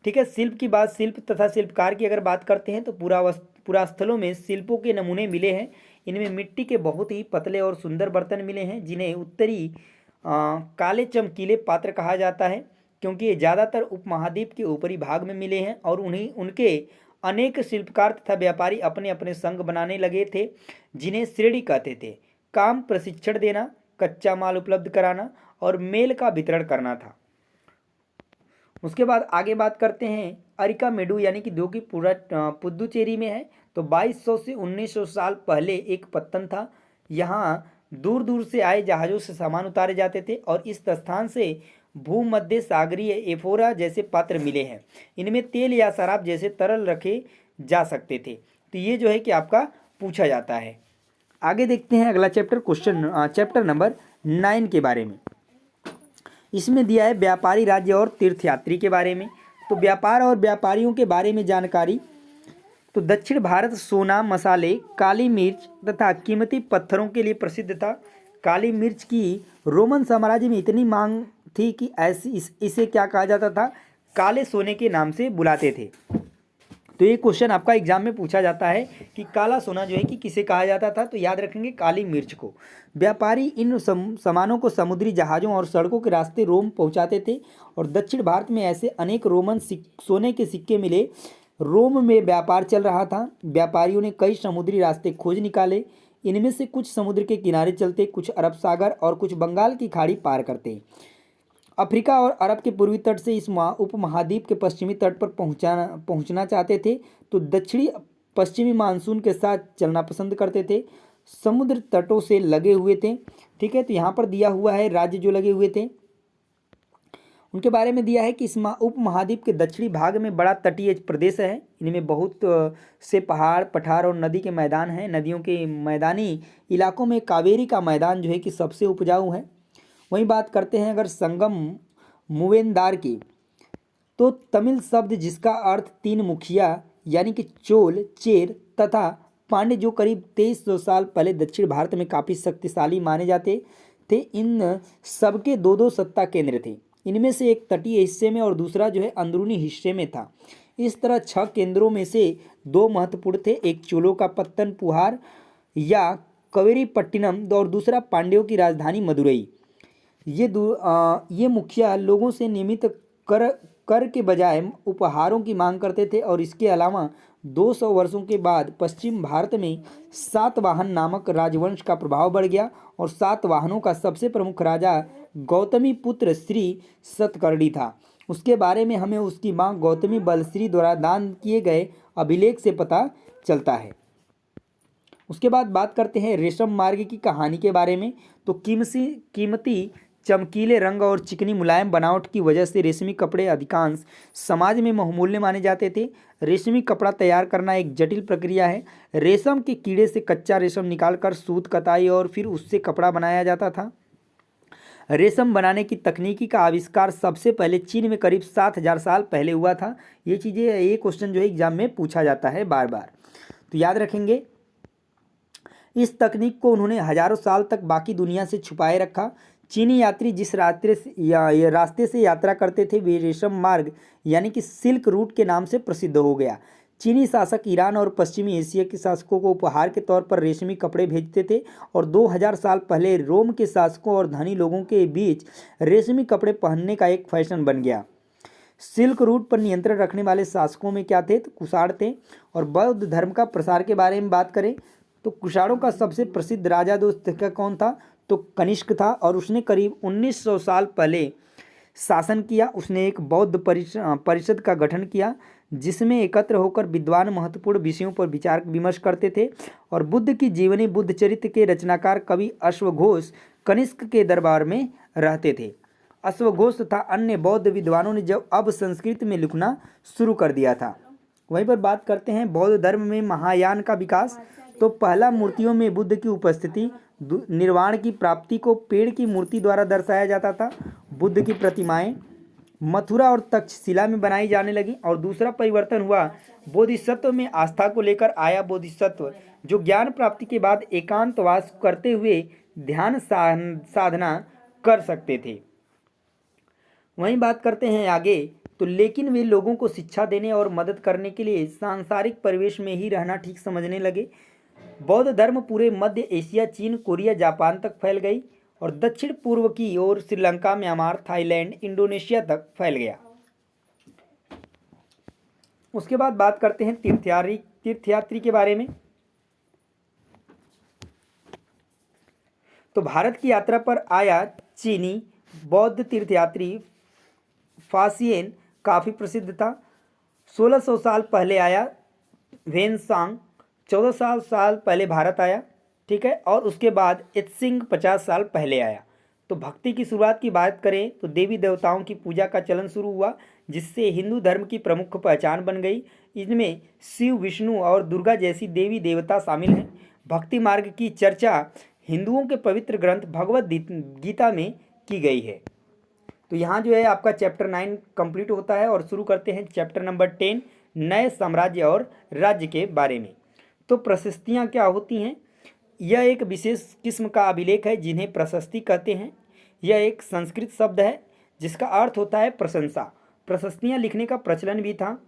ठीक है। शिल्प की बात, शिल्प तथा शिल्पकार की अगर बात करते हैं तो पुरास्थलों में शिल्पों के नमूने मिले हैं। इनमें मिट्टी के बहुत ही पतले और सुंदर बर्तन मिले हैं जिन्हें उत्तरी काले चमकीले पात्र कहा जाता है, क्योंकि ये ज़्यादातर उपमहाद्वीप के ऊपरी भाग में मिले हैं, और उनके अनेक शिल्पकार तथा व्यापारी अपने अपने संघ बनाने लगे थे जिन्हें श्रेणी कहते थे। काम प्रशिक्षण देना, कच्चा माल उपलब्ध कराना और मेल का वितरण करना था। उसके बाद आगे बात करते हैं अरिकामेडु, यानी कि जो कि पूरा पुदुचेरी में है। तो 2200 से 1900 साल पहले एक पत्तन था। यहाँ दूर दूर से आए जहाज़ों से सामान उतारे जाते थे, और इस स्थान से भूमध्य सागरीय एफोरा जैसे पात्र मिले हैं। इनमें तेल या शराब जैसे तरल रखे जा सकते थे। तो ये जो है कि आपका पूछा जाता है। आगे देखते हैं अगला चैप्टर नंबर 9 के बारे में। इसमें दिया है व्यापारी राज्य और तीर्थयात्री के बारे में। तो व्यापार और व्यापारियों के बारे में जानकारी। तो दक्षिण भारत सोना, मसाले, काली मिर्च तथा कीमती पत्थरों के लिए प्रसिद्ध था। काली मिर्च की रोमन साम्राज्य में इतनी मांग थी कि इसे क्या कहा जाता था, काले सोने के नाम से बुलाते थे। तो ये क्वेश्चन आपका एग्जाम में पूछा जाता है कि काला सोना जो है कि किसे कहा जाता था, तो याद रखेंगे काली मिर्च को। व्यापारी इन सामानों को समुद्री जहाज़ों और सड़कों के रास्ते रोम पहुंचाते थे, और दक्षिण भारत में ऐसे अनेक रोमन सोने के सिक्के मिले। रोम में व्यापार चल रहा था। व्यापारियों ने कई समुद्री रास्ते खोज निकाले। इनमें से कुछ समुद्र के किनारे चलते, कुछ अरब सागर और कुछ बंगाल की खाड़ी पार करते। अफ्रीका और अरब के पूर्वी तट से इस उपमहाद्वीप के पश्चिमी तट पर पहुंचना चाहते थे, तो दक्षिणी पश्चिमी मानसून के साथ चलना पसंद करते थे। समुद्र तटों से लगे हुए थे। ठीक है। तो यहाँ पर दिया हुआ है राज्य जो लगे हुए थे उनके बारे में दिया है कि इस उपमहाद्वीप के दक्षिणी भाग में बड़ा तटीय प्रदेश है। इनमें बहुत से पहाड़, पठार और नदी के मैदान हैं। नदियों के मैदानी इलाकों में कावेरी का मैदान जो है कि सबसे उपजाऊ है। वहीं बात करते हैं अगर संगम मूवेंदार की, तो तमिल शब्द जिसका अर्थ तीन मुखिया यानी कि चोल, चेर तथा पांड्य, जो करीब 2300 साल पहले दक्षिण भारत में काफ़ी शक्तिशाली माने जाते थे। इन सबके दो दो सत्ता केंद्र थे। इनमें से एक तटीय हिस्से में और दूसरा जो है अंदरूनी हिस्से में था। इस तरह 6 केंद्रों में से 2 महत्वपूर्ण थे। एक चोलों का पत्तन पुहार या कवेरीपट्टिनम, और दूसरा पांड्यों की राजधानी मदुरई। ये मुखिया लोगों से नियमित कर कर के बजाय उपहारों की मांग करते थे। और इसके अलावा 200 वर्षों के बाद पश्चिम भारत में सातवाहन नामक राजवंश का प्रभाव बढ़ गया और सातवाहनों का सबसे प्रमुख राजा गौतमी पुत्र श्री सतकर्णी था। उसके बारे में हमें उसकी मां गौतमी बलश्री द्वारा दान किए गए अभिलेख से पता चलता है। उसके बाद बात करते हैं रेशम मार्ग की कहानी के बारे में। तो कीमती चमकीले रंग और चिकनी मुलायम बनावट की वजह से रेशमी कपड़े अधिकांश समाज में बहुमूल्य माने जाते थे। रेशमी कपड़ा तैयार करना एक जटिल प्रक्रिया है। रेशम के कीड़े से कच्चा रेशम निकालकर सूत कताई और फिर उससे कपड़ा बनाया जाता था। रेशम बनाने की तकनीकी का आविष्कार सबसे पहले चीन में करीब 7000 साल पहले हुआ था। ये क्वेश्चन जो है एग्जाम में पूछा जाता है बार बार, तो याद रखेंगे। इस तकनीक को उन्होंने हजारों साल तक बाकी दुनिया से छुपाए रखा। चीनी यात्री जिस रास्ते से यात्रा करते थे वे रेशम मार्ग यानी कि सिल्क रूट के नाम से प्रसिद्ध हो गया। चीनी शासक ईरान और पश्चिमी एशिया के शासकों को उपहार के तौर पर रेशमी कपड़े भेजते थे और 2000 साल पहले रोम के शासकों और धनी लोगों के बीच रेशमी कपड़े पहनने का एक फैशन बन गया। सिल्क रूट पर नियंत्रण रखने वाले शासकों में क्या थे, तो कुषाण थे। और बौद्ध धर्म का प्रसार के बारे में बात करें तो कुषाणों का सबसे प्रसिद्ध राजा दोस्त का कौन था, तो कनिष्क था और उसने करीब 1900 साल पहले शासन किया। उसने एक बौद्ध परिषद का गठन किया जिसमें एकत्र होकर विद्वान महत्वपूर्ण विषयों पर विचार विमर्श करते थे। और बुद्ध की जीवनी बुद्ध चरित्र के रचनाकार कवि अश्वघोष कनिष्क के दरबार में रहते थे। अश्वघोष तथा अन्य बौद्ध विद्वानों ने जब अब संस्कृत में लिखना शुरू कर दिया था। वहीं पर बात करते हैं बौद्ध धर्म में महायान का विकास। तो पहला मूर्तियों में बुद्ध की उपस्थिति, निर्वाण की प्राप्ति को पेड़ की मूर्ति द्वारा दर्शाया जाता था। बुद्ध की प्रतिमाएं मथुरा और तक्षशिला में बनाई जाने लगी। और दूसरा परिवर्तन हुआ बोधिसत्व में आस्था को लेकर आया बोधिसत्व जो ज्ञान प्राप्ति के बाद एकांतवास करते हुए ध्यान साधना कर सकते थे। वहीं बात करते हैं आगे, तो लेकिन वे लोगों को शिक्षा देने और मदद करने के लिए सांसारिक परिवेश में ही रहना ठीक समझने लगे। बौद्ध धर्म पूरे मध्य एशिया, चीन, कोरिया, जापान तक फैल गई और दक्षिण पूर्व की ओर श्रीलंका, म्यांमार, थाईलैंड, इंडोनेशिया तक फैल गया। उसके बाद बात करते हैं तीर्थयात्री के बारे में। तो भारत की यात्रा पर आया चीनी बौद्ध तीर्थयात्री फासियन काफ़ी प्रसिद्ध था। 1600 साल पहले आया वेनसांग, 1400 साल पहले भारत आया, ठीक है। और उसके बाद इत्सिंग 50 साल पहले आया। तो भक्ति की शुरुआत की बात करें तो देवी देवताओं की पूजा का चलन शुरू हुआ जिससे हिंदू धर्म की प्रमुख पहचान बन गई। इनमें शिव, विष्णु और दुर्गा जैसी देवी देवता शामिल हैं। भक्ति मार्ग की चर्चा हिंदुओं के पवित्र ग्रंथ भगवद गीता में की गई है। तो यहाँ जो है आपका चैप्टर 9 कंप्लीट होता है और शुरू करते हैं चैप्टर नंबर 10 नए साम्राज्य और राज्य के बारे में। तो प्रशस्तियाँ क्या होती हैं? यह एक विशेष किस्म का अभिलेख है जिन्हें प्रशस्ति कहते हैं। यह एक संस्कृत शब्द है जिसका अर्थ होता है प्रशंसा। प्रशस्तियाँ लिखने का प्रचलन भी था।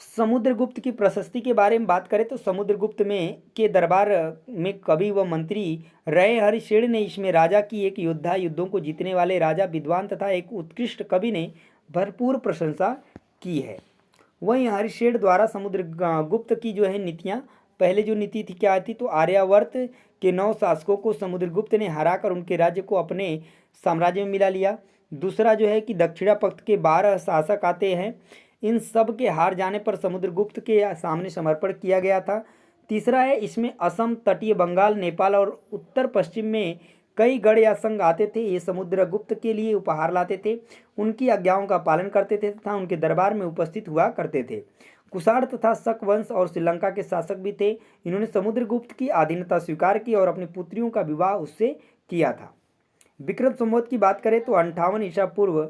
समुद्रगुप्त की प्रशस्ति के बारे में बात करें तो समुद्रगुप्त में के दरबार में कवि व मंत्री रहे हरिशेन ने इसमें राजा की एक योद्धा, युद्धों को जीतने वाले राजा, विद्वान तथा एक उत्कृष्ट कवि ने भरपूर प्रशंसा की है। वहीं हरिशेन द्वारा समुद्रगुप्त की जो है नीतियाँ, पहले जो नीति थी क्या थी, तो आर्यावर्त के 9 शासकों को समुद्रगुप्त ने हराकर उनके राज्य को अपने साम्राज्य में मिला लिया। दूसरा जो है कि दक्षिणा पक्ष के 12 शासक आते हैं, इन सब के हार जाने पर समुद्रगुप्त के सामने समर्पण किया गया था। तीसरा है इसमें असम, तटीय बंगाल, नेपाल और उत्तर पश्चिम में कई गढ़ या संघ आते थे। ये समुद्रगुप्त के लिए उपहार लाते थे, उनकी आज्ञाओं का पालन करते थे तथा उनके दरबार में उपस्थित हुआ करते थे। कुषाण तथा शक वंश और श्रीलंका के शासक भी थे। इन्होंने समुद्रगुप्त की अधीनता स्वीकार की और अपनी पुत्रियों का विवाह उससे किया था। विक्रम संवत की बात करें तो 58 ईसा पूर्व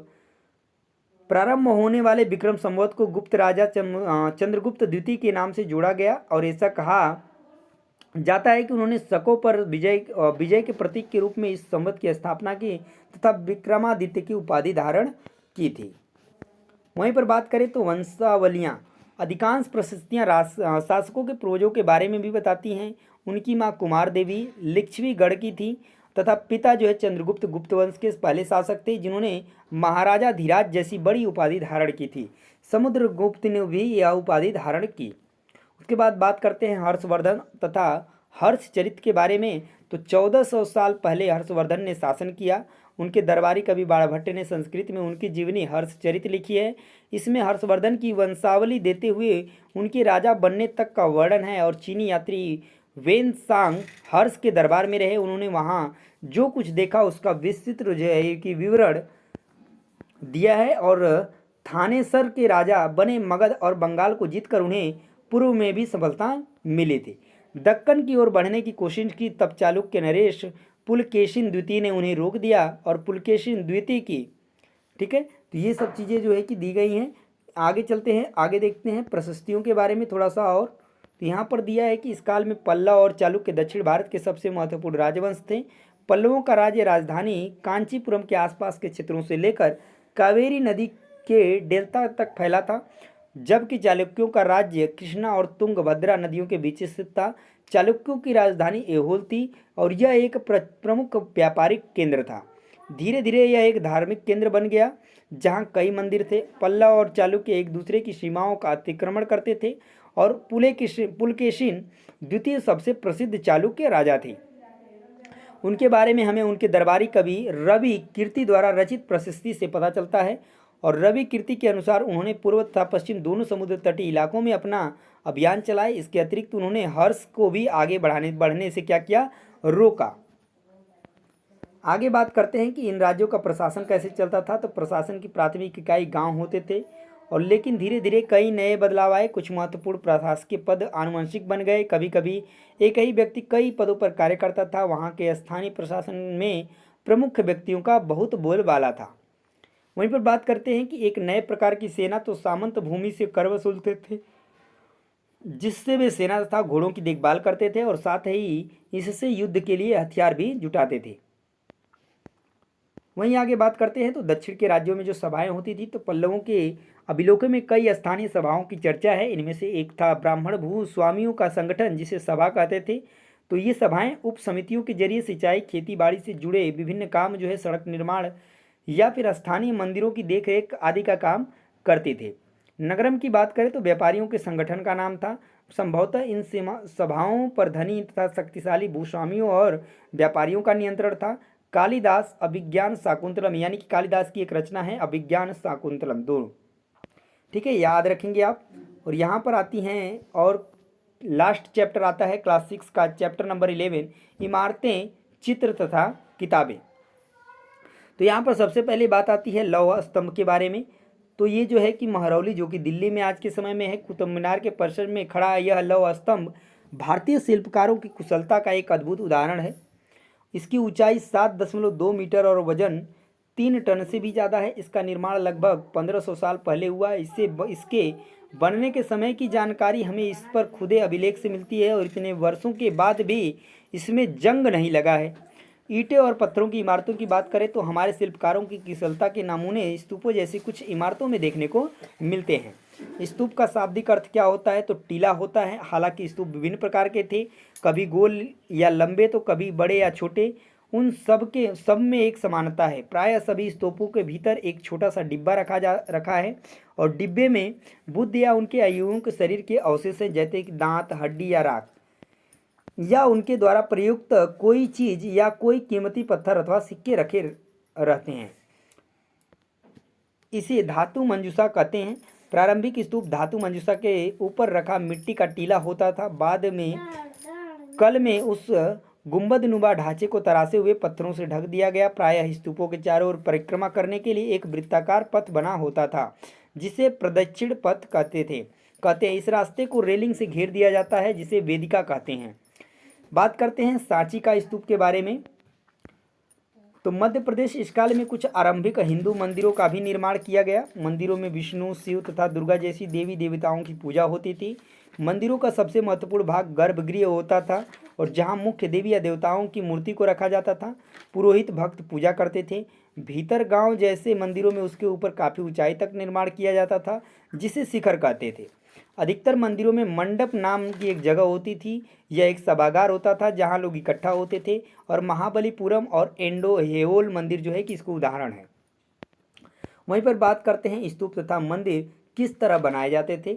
प्रारंभ होने वाले विक्रम संवत को गुप्त राजा चंद्रगुप्त द्वितीय के नाम से जोड़ा गया और ऐसा कहा जाता है कि उन्होंने शकों पर विजय के प्रतीक के रूप में इस संवत की स्थापना की तथा विक्रमादित्य की उपाधि धारण की थी। वहीं पर बात करें तो वंशावलियाँ, अधिकांश प्रशस्तियाँ शासकों के पूर्वजों के बारे में भी बताती हैं। उनकी माँ कुमार देवी लिच्छवीगढ़ की थी। तथा पिता जो है चंद्रगुप्त गुप्त वंश के पहले शासक थे, जिन्होंने महाराजा धीराज जैसी बड़ी उपाधि धारण की थी। समुद्रगुप्त ने भी यह उपाधि धारण की। उसके बाद बात करते हैं हर्षवर्धन तथा हर्षचरित के बारे में। तो 1400 साल पहले हर्षवर्धन ने शासन किया। उनके दरबारी कवि बाणभट्ट ने संस्कृत में उनकी जीवनी हर्षचरित लिखी है। इसमें हर्षवर्धन की वंशावली देते हुए उनके राजा बनने तक का वर्णन है। और चीनी यात्री वेनसांग हर्ष के दरबार में रहे, उन्होंने वहाँ जो कुछ देखा उसका विस्तृत जो है कि विवरण दिया है। और थानेसर के राजा बने मगध और बंगाल को जीतकर उन्हें पूर्व में भी सफलता मिली थी। दक्कन की ओर बढ़ने की कोशिश की, तब चालुक्य नरेश पुलकेशिन द्वितीय ने उन्हें रोक दिया और पुलकेशिन द्वितीय की, ठीक है। तो ये सब चीज़ें जो है कि दी गई हैं। आगे चलते हैं, आगे देखते हैं प्रशस्तियों के बारे में थोड़ा सा। और तो यहाँ पर दिया है कि इस काल में पल्लव और चालुक्य दक्षिण भारत के सबसे महत्वपूर्ण राजवंश थे। पल्लवों का राज्य राजधानी कांचीपुरम के आसपास के क्षेत्रों से लेकर कावेरी नदी के डेल्टा तक फैला था, जबकि चालुक्यों का राज्य कृष्णा और तुंगभद्रा नदियों के बीच स्थित था। चालुक्यों की राजधानी ऐहोल थी और यह एक प्रमुख व्यापारिक केंद्र था। धीरे धीरे यह एक धार्मिक केंद्र बन गया, जहां कई मंदिर थे। पल्लव और चालुक्य एक दूसरे की सीमाओं का अतिक्रमण करते थे और पुलकेशिन द्वितीय सबसे प्रसिद्ध चालुक्य राजा थे। उनके बारे में हमें उनके दरबारी कवि रवि कीर्ति द्वारा रचित प्रशस्ति से पता चलता है। और रवि कीर्ति के अनुसार उन्होंने पूर्व तथा पश्चिम दोनों समुद्र तटीय इलाकों में अपना अभियान चलाए। इसके अतिरिक्त उन्होंने हर्ष को भी आगे बढ़ने से क्या किया, रोका। आगे बात करते हैं कि इन राज्यों का प्रशासन कैसे चलता था। तो प्रशासन की प्राथमिक इकाई गांव होते थे, और लेकिन धीरे धीरे कई नए बदलाव आए। कुछ महत्वपूर्ण प्रशासकीय पद आनुवंशिक बन गए। कभी कभी एक ही व्यक्ति कई पदों पर कार्य करता था। वहाँ के स्थानीय प्रशासन में प्रमुख व्यक्तियों का बहुत बोलबाला था। वहीं पर बात करते हैं कि एक नए प्रकार की सेना, तो सामंत भूमि से कर वसूलते थे, जिससे वे सेना तथा घोड़ों की देखभाल करते थे और साथ ही इससे युद्ध के लिए हथियार भी जुटाते थे। वहीं आगे बात करते हैं तो दक्षिण के राज्यों में जो सभाएं होती थी, तो पल्लवों के अभिलेखों में कई स्थानीय सभाओं की चर्चा है। इनमें से एक था ब्राह्मण भूस्वामियों का संगठन, जिसे सभा कहते थे। तो ये सभाएं उप समितियों के जरिए सिंचाई, खेती बाड़ी से जुड़े विभिन्न काम जो है, सड़क निर्माण या फिर स्थानीय मंदिरों की देखरेख आदि का काम करते थे। नगरम की बात करें तो व्यापारियों के संगठन का नाम था। संभवतः इन सभाओं पर धनी तथा शक्तिशाली भूस्वामियों और व्यापारियों का नियंत्रण था। कालिदास अभिज्ञान शाकुंतलम, यानी कि कालिदास की एक रचना है अभिज्ञान शाकुंतलम, दोनों, ठीक है, याद रखेंगे आप। और यहाँ पर आती हैं, और लास्ट चैप्टर आता है क्लास 6 का, चैप्टर नंबर 11, इमारतें, चित्र तथा किताबें। तो यहाँ पर सबसे पहले बात आती है लौह स्तंभ के बारे में। तो ये जो है कि महरौली, जो कि दिल्ली में आज के समय में है, कुतुब मीनार के परिसर में खड़ा यह लौह स्तंभ भारतीय शिल्पकारों की कुशलता का एक अद्भुत उदाहरण है। इसकी ऊंचाई 7.2 मीटर और वजन 3 टन से भी ज़्यादा है। इसका निर्माण लगभग 1500 साल पहले हुआ। इसके बनने के समय की जानकारी हमें इस पर खुदे अभिलेख से मिलती है, और इतने वर्षों के बाद भी इसमें जंग नहीं लगा है। ईंटें और पत्थरों की इमारतों की बात करें तो हमारे शिल्पकारों की कुशलता के नमूने स्तूपों जैसी कुछ इमारतों में देखने को मिलते हैं। स्तूप का शाब्दिक अर्थ क्या होता है, तो टीला होता है। हालांकि स्तूप विभिन्न प्रकार के थे, कभी गोल या लंबे तो कभी बड़े या छोटे। उन सब में एक समानता है। प्रायः सभी स्तूपों के भीतर एक छोटा सा डिब्बा रखा है, और डिब्बे में बुद्ध या उनके आयुओं के शरीर के अवशेष हैं, जैसे कि दांत, हड्डी या राख, या उनके द्वारा प्रयुक्त कोई चीज या कोई कीमती पत्थर अथवा सिक्के रखे रहते हैं। इसे धातु मंजूषा कहते हैं। प्रारंभिक स्तूप धातु मंजूषा के ऊपर रखा मिट्टी का टीला होता था। बाद में कल में उस गुंबदनुमा ढांचे को तरासे हुए पत्थरों से ढक दिया गया। प्रायः स्तूपों के चारों ओर परिक्रमा करने के लिए एक वृत्ताकार पथ बना होता था, जिसे प्रदक्षिण पथ कहते हैं। इस रास्ते को रेलिंग से घेर दिया जाता है, जिसे वेदिका कहते हैं। बात करते हैं सांची का स्तूप के बारे में। तो मध्य प्रदेश इस काल में कुछ आरंभिक हिंदू मंदिरों का भी निर्माण किया गया। मंदिरों में विष्णु, शिव तथा दुर्गा जैसी देवी देवताओं की पूजा होती थी। मंदिरों का सबसे महत्वपूर्ण भाग गर्भगृह होता था, और जहां मुख्य देवी या देवताओं की मूर्ति को रखा जाता था। पुरोहित भक्त पूजा करते थे। भीतर गांव जैसे मंदिरों में उसके ऊपर काफ़ी ऊंचाई तक निर्माण किया जाता था, जिसे शिखर कहते थे। अधिकतर मंदिरों में मंडप नाम की एक जगह होती थी। यह एक सभागार होता था जहाँ लोग इकट्ठा होते थे। और महाबलीपुरम और एंडो हेओल मंदिर जो है कि इसको उदाहरण है। वहीं पर बात करते हैं स्तूप तथा मंदिर किस तरह बनाए जाते थे।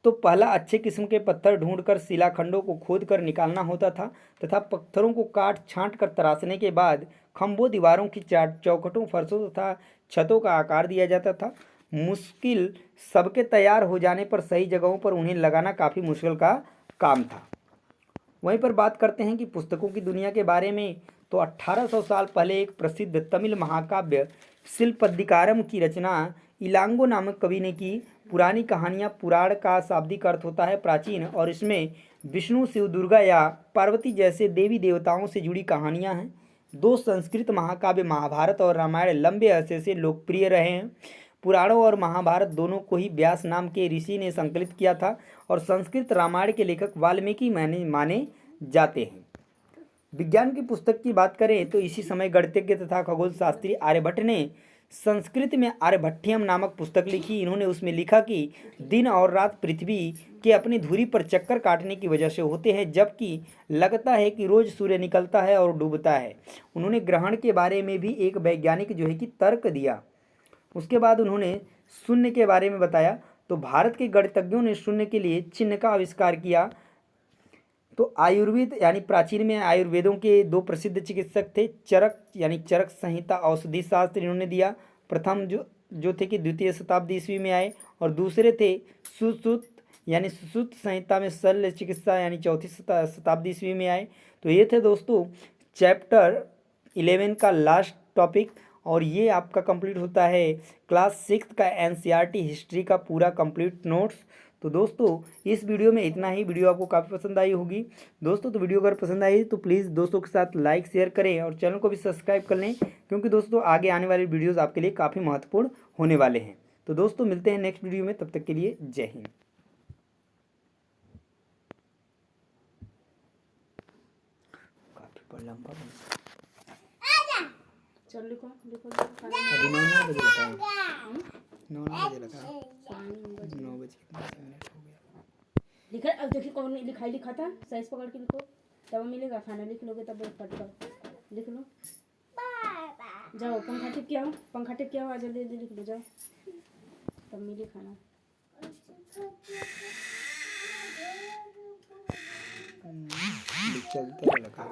तो पहला अच्छे किस्म के पत्थर ढूंढकर शिलाखंडों को खोद कर निकालना होता था तथा पत्थरों को काट छांट कर तराशने के बाद खंभों, दीवारों की चौखटों, फर्शों तथा छतों का आकार दिया जाता था। मुश्किल सबके तैयार हो जाने पर सही जगहों पर उन्हें लगाना काफ़ी मुश्किल का काम था। वहीं पर बात करते हैं कि पुस्तकों की दुनिया के बारे में। तो 1800 साल पहले एक प्रसिद्ध तमिल महाकाव्य शिल्पद्दिकारम की रचना इलांगो नामक कवि ने की। पुरानी कहानियाँ, पुराण का शाब्दिक अर्थ होता है प्राचीन, और इसमें विष्णु, शिव, दुर्गा या पार्वती जैसे देवी देवताओं से जुड़ी कहानियाँ हैं। दो संस्कृत महाकाव्य महाभारत और रामायण लंबे अरसे से लोकप्रिय रहे हैं। पुराणों और महाभारत दोनों को ही व्यास नाम के ऋषि ने संकलित किया था और संस्कृत रामायण के लेखक वाल्मीकि माने जाते हैं। विज्ञान की पुस्तक की बात करें तो इसी समय गणितज्ञ तथा खगोल शास्त्री आर्यभट्ट ने संस्कृत में आर्यभट्टियम नामक पुस्तक लिखी। इन्होंने उसमें लिखा कि दिन और रात पृथ्वी के अपनी धुरी पर चक्कर काटने की वजह से होते हैं, जबकि लगता है कि रोज सूर्य निकलता है और डूबता है। उन्होंने ग्रहण के बारे में भी एक वैज्ञानिक जो है कि तर्क दिया। उसके बाद उन्होंने शून्य के बारे में बताया। तो भारत के गणितज्ञों ने शून्य के लिए चिन्ह का आविष्कार किया। तो आयुर्वेद यानी प्राचीन में आयुर्वेदों के दो प्रसिद्ध चिकित्सक थे। चरक यानी चरक संहिता औषधि शास्त्र इन्होंने दिया। प्रथम जो थे कि द्वितीय शताब्दी ईस्वी में आए, और दूसरे थे सुश्रुत यानी सुश्रुत संहिता में शल्य चिकित्सा यानी चौथी शताब्दी ईस्वी में आए। तो ये थे दोस्तों चैप्टर 11 का लास्ट टॉपिक, और ये आपका कंप्लीट होता है क्लास 6 का एनसीईआरटी हिस्ट्री का पूरा कंप्लीट नोट्स। तो दोस्तों इस वीडियो में इतना ही। वीडियो आपको काफ़ी पसंद आई होगी दोस्तों। तो वीडियो अगर पसंद आई तो प्लीज़ दोस्तों के साथ लाइक शेयर करें और चैनल को भी सब्सक्राइब कर लें, क्योंकि दोस्तों आगे आने वाली वीडियोज़ आपके लिए काफ़ी महत्वपूर्ण होने वाले हैं। तो दोस्तों मिलते हैं नेक्स्ट वीडियो में, तब तक के लिए जय हिंद। काफ़ी लंबा चल लिखो लिखो अभी 9 बजे लगा 9 बजे लगा 9 बजे कितने मिनट हो गया। लिखा। अब देखिए कौन लिखाई लिखा था, साइज पकड़ के लिखो तब मिलेगा। खाना लिख लोगे तब कट कर लिख लो। जाओ पंखा टिप के आओ, पंखा टिप के आओ, आ जल्दी जल्दी लिख लो जाओ, तब मिले खाना। चलते लगा।